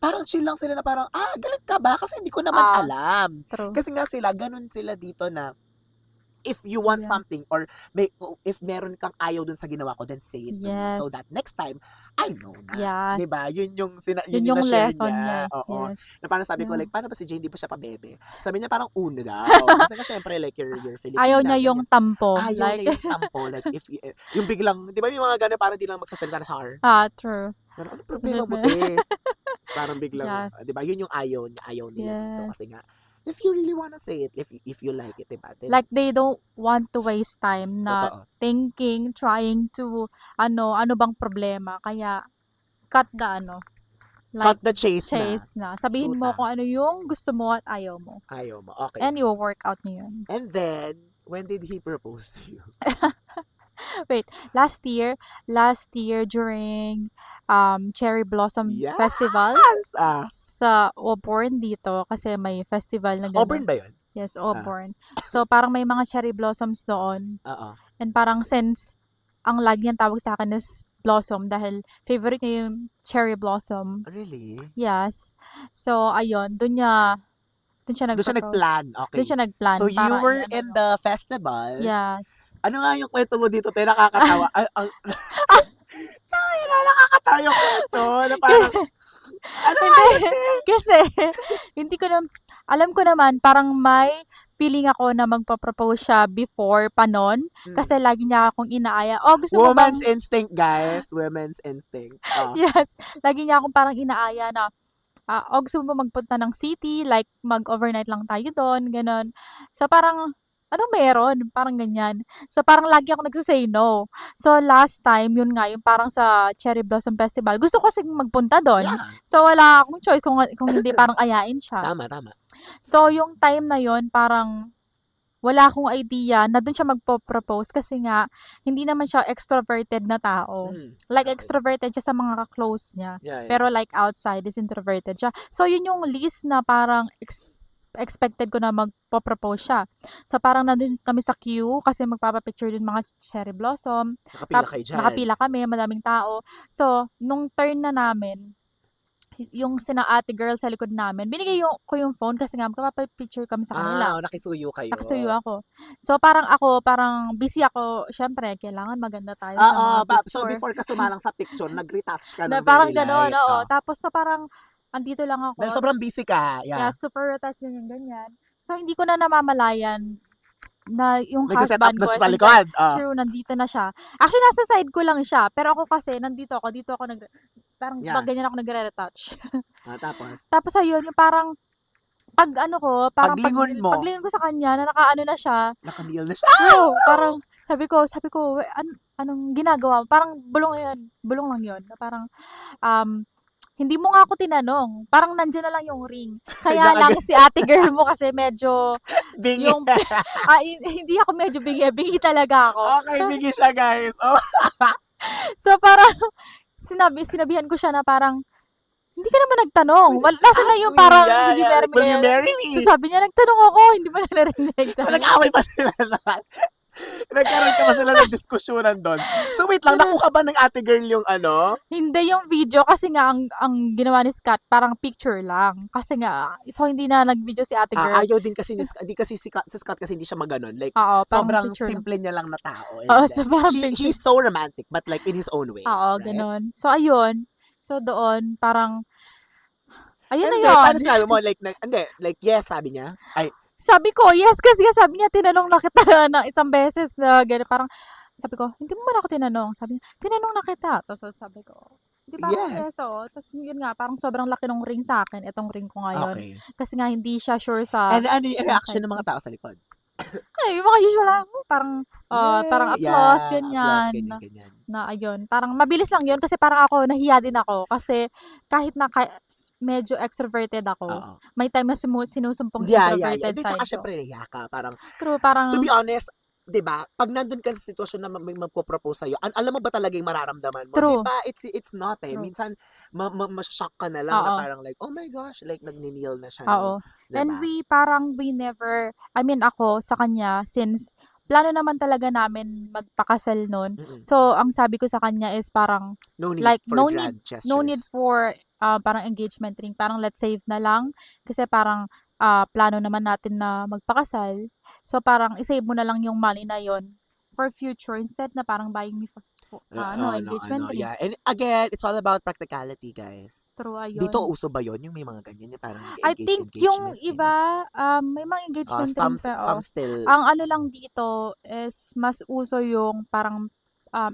parang chill lang sila na parang, galit ka ba? Kasi hindi ko naman oo, alam." true. Kasi nga sila gano'n sila dito na if you want Yes, something or if meron kang ayaw dun sa ginawa ko, then say it to me so yes, that next time, I know na. 'Di yes. ba? Yun 'Yun yung yung na-share lesson niya, niya, eh. oo. Yes. Na parang sabi ko Yeah. like, "Paano ba si Jane, 'di ba siya pabebe?" Sabi niya parang uno daw. Kasi nga siyempre like you're Ayaw Filipina, niya yung ganyan. tampo, Ayaw like niya yung tampo, like if yung biglang 'di ba yung mga gano'n parang di lang magsasalita ng "Har." true. Parang, "Anong problema mo 'te?" Parang biglang, Yes, 'di ba, yun yung ayaw nila dito kasi yes. nga, if you really wanna say it, if you like it, 'di ba, then Like they don't want to waste time na totoo. thinking, trying to ano, ano bang problema kaya cut the ano, Cut like the chase na. chase na. Sabihin Shoot mo na. kung ano yung gusto mo at ayaw mo. Ayaw mo, okey. And i-wo-work out niyo yun. And then, when did he propose to you? Wait, last year during Cherry Blossom Yes! Festival Ah, sa Auburn dito kasi may festival na Auburn gano'n. ba yun? Yes, Ah, Auburn. So parang may mga cherry blossoms doon oo. and parang since ang lagi niyang tawag sa akin is Blossom dahil favorite niya yung cherry blossom. Really? Yes. So ayun, dun siya Dun siya nag-propose. nagplan, Dun okey. siya So, nag-plan you para were i-ano in yung the festival. yes. Ano nga yung kwento mo dito 'te, nakakatawa. Ang tangina, nakakatawa yung kwento na parang, ano nga Hindi, yun 'te? kasi hindi ko na alam ko naman parang may feeling ako na magpo-propose siya before pa nun. Kasi Mm. lagi niya akong inaaya, "Oh, gusto mo bang" Woman's instinct, guys. Women's instinct. Yes, lagi niya akong parang inaaya na, "Oh, gusto mo ba magpunta ng city, like mag-overnight lang tayo dun," gano'n. So, parang, "Anong meron?" Parang ganyan. So, parang lagi ako nagse-say no. So, last time, yun nga, yung parang sa Cherry Blossom Festival, gusto ko kasing magpunta dun. Yeah. So, wala akong choice kung hindi parang ayain siya. Tama, tama. So, yung time na yun, parang wala akong idea na dun siya magpo-propose kasi nga hindi naman siya extroverted na tao. Like Okay. extroverted siya sa mga ka-close niya, Yeah, yeah. pero like outside is introverted siya. So yun yung least na parang expected ko na magpo-propose siya. So parang nandun kami sa queue kasi magpapa-picture din mga cherry blossom. Nakapila kayo dyan. Nakapila kami, madaming tao. So nung turn na namin, yung sina ate girl sa likod namin, binigay ko yung phone kasi nga magpapa-picture kami sa kanila. Nakisuyo kayo. Nakasuyo ako. So, parang busy ako. Siyempre, kailangan maganda tayo sa Oo, mga so picture. before ka sumalang sa picture, nag-retouch ka Na ng parang very gano'n, light. oo. Tapos, so parang, andito lang Dahil ako. sobrang busy ka. Kaya Yeah. super attached din yung ganyan. So, hindi ko na namamalayan na yung Nag-set up husband na ko sa likod. true, nandito na siya. Actually, nasa side ko lang siya. Pero ako kasi, dito ako parang Yeah. ganyan ako nagre-retouch. Tapos, Tapos, ayun, yung parang, Paglingon mo. paglingon ko sa kanya, na nakaano na siya, naka-kneel na siya. true, parang sabi ko, anong ginagawa mo? Parang bulong lang yun. Na parang, hindi mo nga ako tinanong. Parang nandiyan na lang yung ring. Kaya lang si ate girl mo kasi medyo, Bingi. yung, hindi ako medyo bingi talaga ako. Okay, bingi siya, guys. Oh. So, parang, sinabihan ko siya na parang, hindi ka naman nagtanong. Nasa na yung parang, Will you marry me? So, sabi niya, nagtanong ako, hindi ba na narinig? So, nag-away pa sila lahat. Nagkaroon ka ba sila ng diskusyonan doon? So, wait lang, nakuha ba ng ate girl yung ano? Hindi yung video kasi nga ang ginawa ni Scott parang picture lang. Kasi nga, so hindi na nag-video si ate girl. Ayaw din kasi, hindi kasi si Scott kasi hindi siya maganon. Like, Oo, parang sobrang picture lang. simple niya lang na tao. Oo, so parang picture. He's so romantic, but like in his own way. Oo, right? ganun. So, ayun. So, doon, parang, ayun na Hindi, yun. paano sabi mo? Like, yes, sabi niya. Ay, Sabi ko, yes, kasi sabi niya, tinanong na kita ng isang beses na gano'n. Parang, sabi ko, hindi mo man ako tinanong. Sabi niya, tinanong na kita. Tapos sabi ko, di ba Yes. yes, oo. Tapos yun nga, parang sobrang laki ng ring sa akin, itong ring ko ngayon. Okay. Kasi nga, hindi siya sure sa, And ano yung reaction ng mga tao sa likod? yung mga usual lang, parang, parang applause, ganyan. Applause, ganyan. Na ayun, parang mabilis lang yun kasi parang ako, nahiya din ako. Kasi kahit na medyo extroverted ako, Oo. may time na sinusumpong Yeah. introverted Di, side tsaka ko. syempre, nahiya ka. Parang, True, parang, to be honest, di ba, pag nandun ka sa sitwasyon na may magpo-propose sa'yo, alam mo ba talaga yung mararamdaman mo? True. Di ba? It's not eh. True. Minsan, mashock ka na lang na Oo. parang like, oh my gosh, like nagninil na siya. Oo. No? And Diba? we never, I mean ako sa kanya, since plano naman talaga namin magpakasal nun. Mm-mm. So, ang sabi ko sa kanya is parang, No need like, for grand gestures. no need for parang engagement ring. Parang let's save na lang. Kasi parang plano naman natin na magpakasal. So, parang isave mo na lang yung money na yon for future instead na parang buying me engagement ring. Yeah. And again, it's all about practicality, guys. True, ayun. Dito, uso ba yun? Yung may mga ganyan, yung parang I think yung engagement, iba, may mga engagement ring some still, ang ano lang dito is mas uso yung parang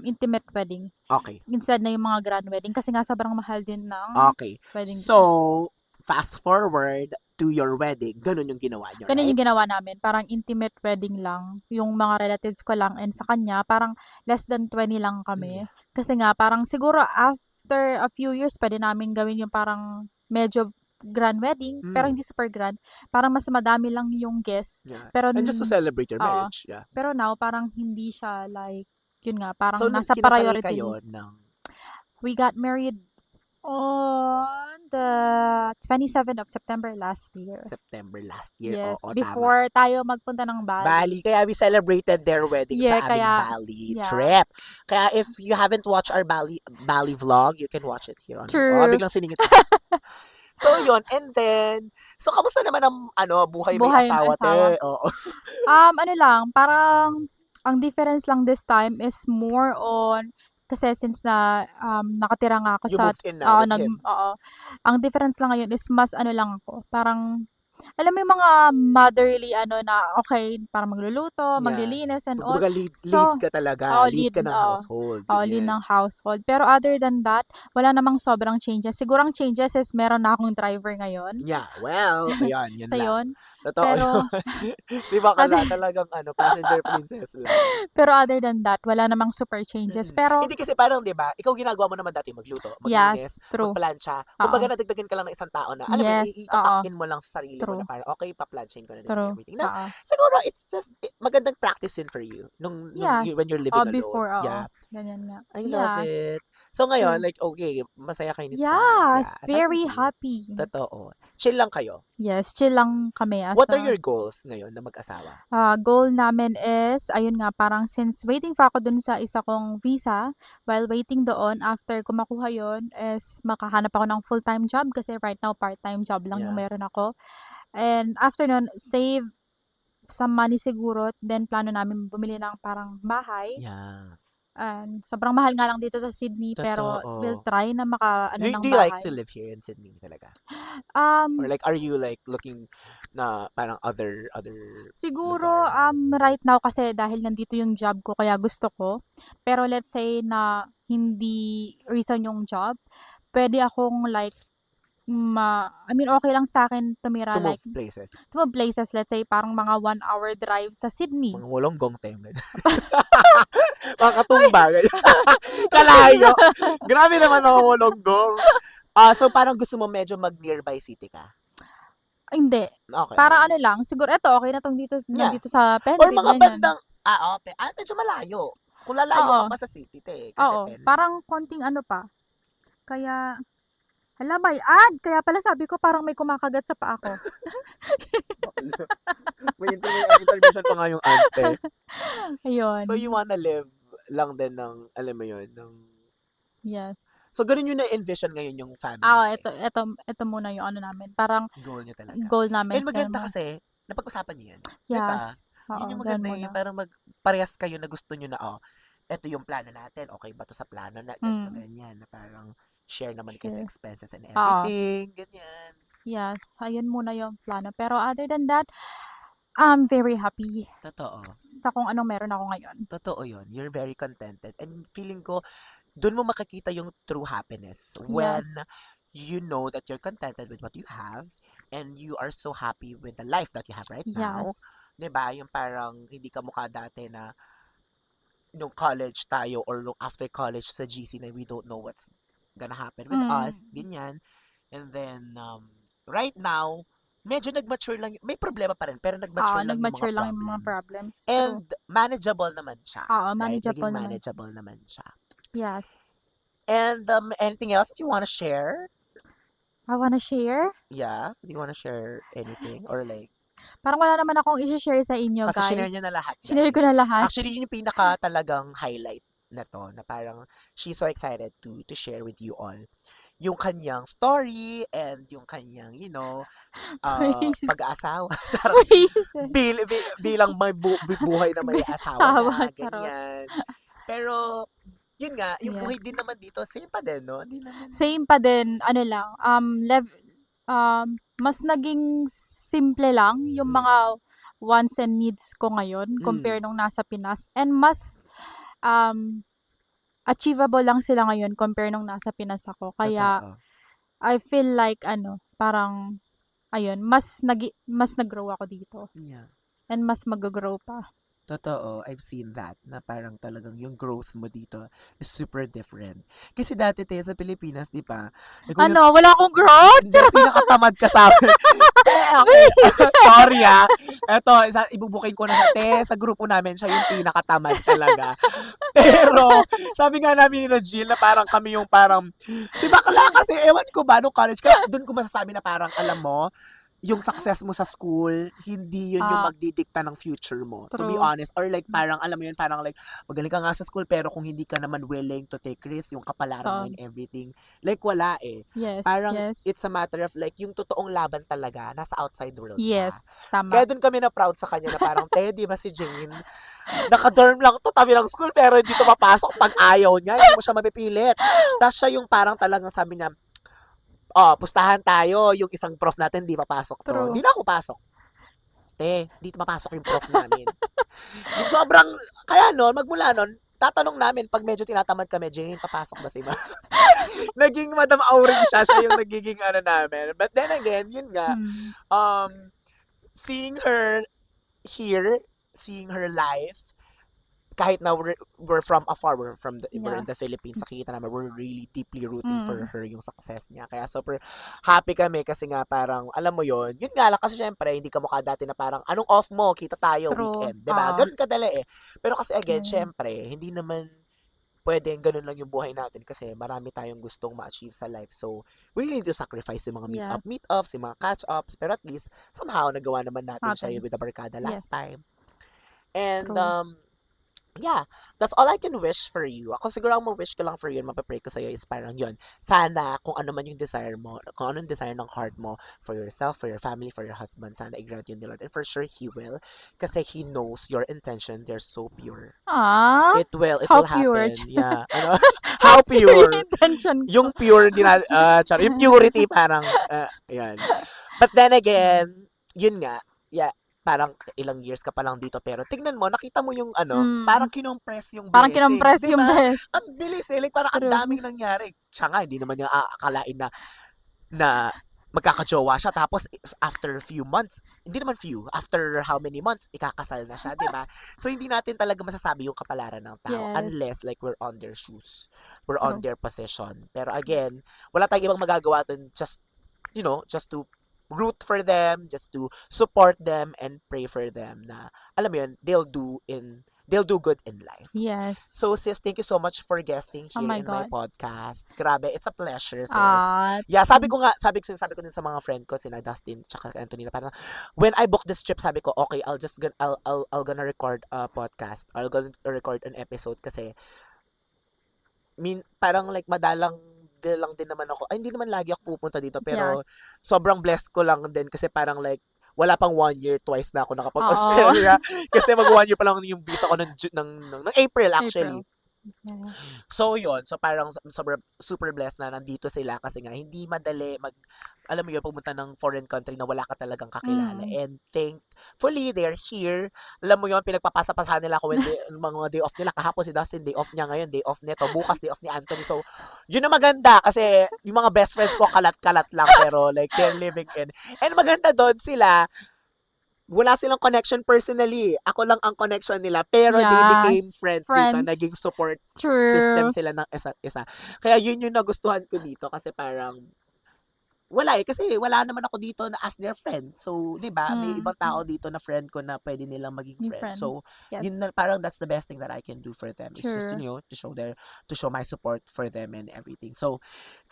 intimate wedding. okay. Instead na yung mga grand wedding kasi nga sobrang mahal din ng Okay. wedding. So, fast forward to your wedding, ganun yung ginawa nyo, Ganun right? yung ginawa namin. Parang intimate wedding lang. Yung mga relatives ko lang and sa kanya, parang less than 20 lang kami. Kasi nga, parang siguro after a few years, pwede namin gawin yung parang medyo grand wedding, pero hindi super grand. Parang mas madami lang yung guests. Yeah. Pero, And just to celebrate your marriage. Yeah. pero now, parang hindi siya like, yun nga, parang So, nasa kinasal priority kayo list. ng We got married on the 27th of September last year. September last year. Yes, Oo, before tayo magpunta ng Bali. Bali. Kaya we celebrated their wedding Yeah, sa aming kaya- Bali yeah. trip. Kaya if you haven't watched our Bali vlog, you can watch it here on. True. Oh, biglang siningit. So, yun. And then, so, kamusta naman ang buhay may Buhay may asawa, asawa. te? Oo. Ano lang, parang ang difference lang this time is more on kasi since na nakatira nga ako You sa moved in now with him. oo. Ang difference lang ngayon is mas ano lang ako, parang alam mo yung mga motherly ano na, okay, parang magluluto, Yeah. maglilinis and all. Kumbaga lead So ka talaga, oo, lead lead, ka ng oo. household, Oo, lead ganyan. ng household. Pero other than that, wala namang sobrang changes. Siguro ang changes is meron na akong driver ngayon. Yeah, well, ayan, yun So lang. yun, Totoo yun. pero Si bakla other talagang passenger princess lang. pero other than that, wala namang super changes. Pero Hindi kasi parang 'di ba, ikaw ginagawa mo naman dati magluto, maglinis, yes, true. magplantsa. Kumbaga Oo. nadagdagan ka lang ng isang tao na alam mo yun, Yes, oo, ita-tuck in mo lang sa sarili mo na true, parang, "Okay, paplantsahin ko na din true, everything." Na oo. siguro it's just magandang practice yun for you nung Yes, when you're living alone. before, oo, Yeah, ganyan nga. I love Yes, it. So ngayon, true. like, okay, masaya kayo ni Stan. Yeah, Yes, as I can very see. happy. Totoo. Chill lang kayo. Yes, chill lang kami as What are a your goals ngayon na mag-asawa? goal namin is, ayun nga, parang since waiting pa ako dun sa isa kong visa, while waiting doon, after ko makuha yun, is makahanap ako ng full-time job kasi right now part-time job lang yung Yeah, meron ako. And after nun, save some money siguro, then plano namin bumili ng parang bahay. yeah. And sobrang mahal nga lang dito sa Sydney, pero we'll Totoo. try na maka-ano ng Do you like to bahay. live here in Sydney talaga? Or Um, like, are you like looking na parang other Siguro, lugar? right now kasi dahil nandito yung job ko kaya gusto ko. Pero let's say na hindi reason yung job, puwede akong like I mean okey lang sa'kin tumira To like move places? to places, let's say parang mga 1 hour drive sa Sydney. Mga Wollongong time ganyan. Mga Katumba ganyan. Kalayo. Grabe naman mga Wollongong. So parang gusto mo medyo mag-nearby city ka? Hindi, parang Okay. ano lang, siguro eto okey na 'tong dito Yeah. nandito sa Or Penrith, mga ganyan. bandang medyo malayo. Kung lalayo Oo, ka pa sa city kasi oo, Penrith. parang konting ano pa, kaya hala my ad, kaya pala sabi ko parang may kumakagat sa paa ko. May intermission pa nga yung ante. So you Ayun, wanna live lang din ng, alam mo yun, ng yes. so ganun yung na-envision ngayon yung family Oo, life. eto muna yung ano namin, parang Goal niyo talaga. goal namin And sa maganda kasi, napag-usapan niyo yan. 'Di ba? yes, Yun oo, yung gano'n maganda muna. parang parehas kayo na gusto niyo na, eto yung plano natin, okay ba 'to sa plano na ganito, Hmm, ganyan. Na parang share naman kayo sa sure. expenses and Oo, everything, ganyan. yes, ayun muna yung plano. Pero other than that, I'm very happy Totoo. sa kung anong meron ako ngayon. Totoo yun. You're very contented. And feeling ko, dun mo makikita yung true happiness when Yes, you know that you're contented with what you have and you are so happy with the life that you have right now. yes, 'Di ba? Yung parang hindi ka mukha dati na nung college tayo or nung after college sa GC na we don't know what's gonna happen with us, mm. ganyan. And then, right now, medyo nag-mature lang, may problema pa rin, pero Oo, nag-mature lang yung mga nag-mature lang yung mga problems. problems, true. And manageable naman siya, Oo, right? manageable Naging naman. manageable naman siya. Yes. And anything else that you want to share? I wanna share? Yeah, do you want to share anything or like Parang wala naman akong i-she-share sa inyo, kasi shinare guys. niya na lahat, Shinare guys. ko na lahat. Actually, yun yung pinaka talagang highlight na to, na parang she's so excited to share with you all yung kanyang story and yung kanyang, Praise, pag-aasawa. Charot. praise. Bilang may buhay na may asawa Sawa, na, charot. ganyan. Pero, yun nga, yung Yeah. buhay din naman dito, same pa din, no? Hindi naman, Same pa din, ano lang, mas naging simple lang yung mm, mga wants and needs ko ngayon compare mm, nung nasa Pinas and mas um, achievable lang sila ngayon compare nung nasa Pinas ako. Kaya totoo. I feel like ano, parang ayun, mas nag-grow ako dito Yeah. and mas mag-grow pa. Totoo, I've seen that na parang talagang yung growth mo dito is super different. Kasi dati tayo sa Pilipinas, di ba? Ikaw yung, Ano, wala akong growth? hindi, pinakatamad ka sa amin. Okay, sorry Eto, ibubuking ko na sa grupo namin, siya yung pinakatamad talaga. Pero, sabi nga namin ni Jill na parang kami yung parang, si bakla kasi, ewan ko ba, nung college, kaya doon ko masasabi na parang, alam mo, yung success mo sa school, hindi yun yung Ah, magdidikta ng future mo. To be true. honest. Or like, parang, alam mo yun, parang like, magaling ka nga sa school, pero kung hindi ka naman willing to take risks, yung kapalaran mo and Oo. everything, like, wala eh. Yes, Parang, yes. it's a matter of like, yung totoong laban talaga, nasa outside world siya. Yes, tama. Kaya doon kami na proud sa kanya na parang, di ba si Jane, naka-dorm lang to, tabi ng school, pero hindi to mapasok pag ayaw niya, hindi mo siya mapipilit. Tapos siya yung parang talagang sabi niya, pustahan tayo. Yung isang prof natin, di papasok to. True. Hindi na ako pasok. Dito mapasok yung prof namin. Yung sobrang, kaya nun, magmula nun, tatanong namin pag medyo tinatamad kami, Jane, papasok ba si Ma? Naging Madam Auring siya yung nagiging ano namin. But then again, yun nga, Mm. um, seeing her here, seeing her live, kahit na we're from afar, we're in Yeah. the Philippines, nakikita namin, we're really deeply rooting for Mm. her yung success niya. Kaya super happy kami kasi nga parang, alam mo yun nga lang kasi syempre, hindi ka mukha dati na parang, anong off mo, kita tayo, True. weekend, diba? Ganun kadali eh. Pero kasi again, Yeah. syempre, hindi naman pwedeng ganun lang yung buhay natin kasi marami tayong gustong ma-achieve sa life. So, we really need to sacrifice yung mga Yes. meet-ups, yung mga catch-ups, pero at least, somehow, nagawa naman natin siya Natin. with the Barkada Yes. last time. And, True. yeah, that's all I can wish for you. Ako siguro ang ma-wish ko lang for you, mapapray ko sa'yo is parang yun. Sana, kung ano man yung desire mo, kung ano yung desire ng heart mo for yourself, for your family, for your husband, sana i-grant yun ni Lord. And for sure, He will. Kasi He knows your intention. They're so pure. Ah, It will how pure. happen. Yeah. Ano? How Pure pure. yung intention ko. Yung pure, yung purity, parang, yan. But then again, yun nga, yeah, parang ilang years ka pa lang dito, pero tignan mo, nakita mo yung parang Mm. kinompress yung Parang blessing, kinompress di yung ba? breast. Ang bilis eh, like parang ang True. daming nangyari. Siya nga, hindi naman niya aakalain na magkakajowa siya, tapos after few months, hindi naman few, after how many months, ikakasal na siya, di ba? So, hindi natin talaga masasabi yung kapalaran ng tao Yes. unless like we're on their shoes, we're on True. their position. Pero again, wala tayong ibang magagawa dun, just to root for them, just to support them and pray for them na, alam mo yun, they'll do good in life. Yes. So, sis, thank you so much for guesting Oh here my in my God. podcast. Grabe, it's a pleasure, sis. Ah, Yeah, sabi ko din sa mga friend ko, sina Dustin, tsaka Anthony, na parang, when I booked this trip, sabi ko, okay, I'll gonna record a podcast. I'll gonna record an episode kasi, parang like madalang lang din naman ako. Ay, hindi naman lagi ako pupunta dito, pero yes. sobrang blessed ko lang din kasi parang like, wala pang 1 year, twice na ako Oo. nakapag-Australia. Kasi mag 1 year pa lang yung visa ko ng April actually. April. Yeah. So, yun. So, parang super blessed na nandito sila kasi nga, hindi madali alam mo yun, pumunta ng foreign country na wala ka talagang kakilala. Mm. And thankfully, they're here. Alam mo yun, pinagpapasa-pasahan nila ako mga day off nila. Kahapon si Dustin, day off niya ngayon, day off nito. Bukas, day off ni Anthony. So, yun ang maganda kasi yung mga best friends ko, kalat-kalat lang, pero like, they're living in. And maganda doon sila, wala silang connection personally. Ako lang ang connection nila. Pero they became Yes. friends dito. Friends. Naging support system True. sila ng isa't isa. Kaya yun yung nagustuhan ko dito kasi parang wala eh. Kasi wala naman ako dito na as their friend. So, di ba? May ibang tao dito na friend ko na pwede nilang maging Yung friend. friend. So, Yes. yun na, parang that's the best thing that I can do for them. It's just, True. to show my support for them and everything. So,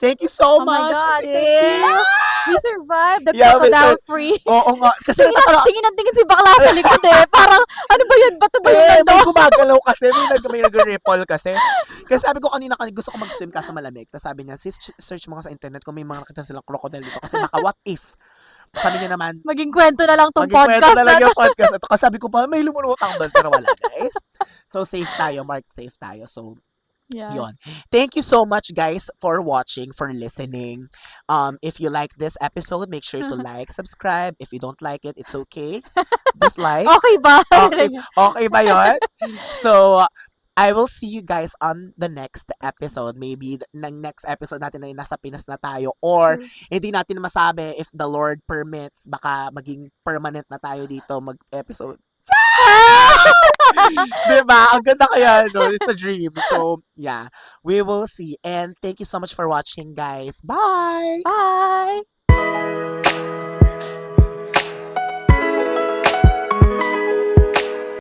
thank you so Oh my much, God, sis! thank you. We survived the Yeah, we crocodile free. Oo nga. Kasi Tingin si bakla sa likod eh. Parang, ano ba yun? Bato ba yun may nandun? gumagalaw kasi. May nag-ripple kasi. Kasi sabi ko kanina, gusto ko mag-swim kaso malamig. Tapos sabi niya, sis, search mo ka sa internet kung may mga nakita silang crocodile dito. Kasi baka what if? Sabi niya naman, Maging kwento na lang tong maging kwento podcast na lang na to. yung podcast na to. Kasi sabi ko pa, may lumulutang doon. Pero wala, guys. So, safe tayo. Mark, safe tayo. So, Yes. yun. Thank you so much, guys, for watching, for listening. If you like this episode, make sure to like, subscribe. If you don't like it, it's okay. Dislike. Okay ba? Okay ba yun? So, I will see you guys on the next episode. Maybe ng next episode natin ay nasa Pinas na tayo. Or, hindi natin masabi if the Lord permits, baka maging permanent na tayo dito mag-episode. Diba? Ang ganda kaya, no? It's a dream. So, yeah. We will see. And thank you so much for watching, guys. Bye! Bye!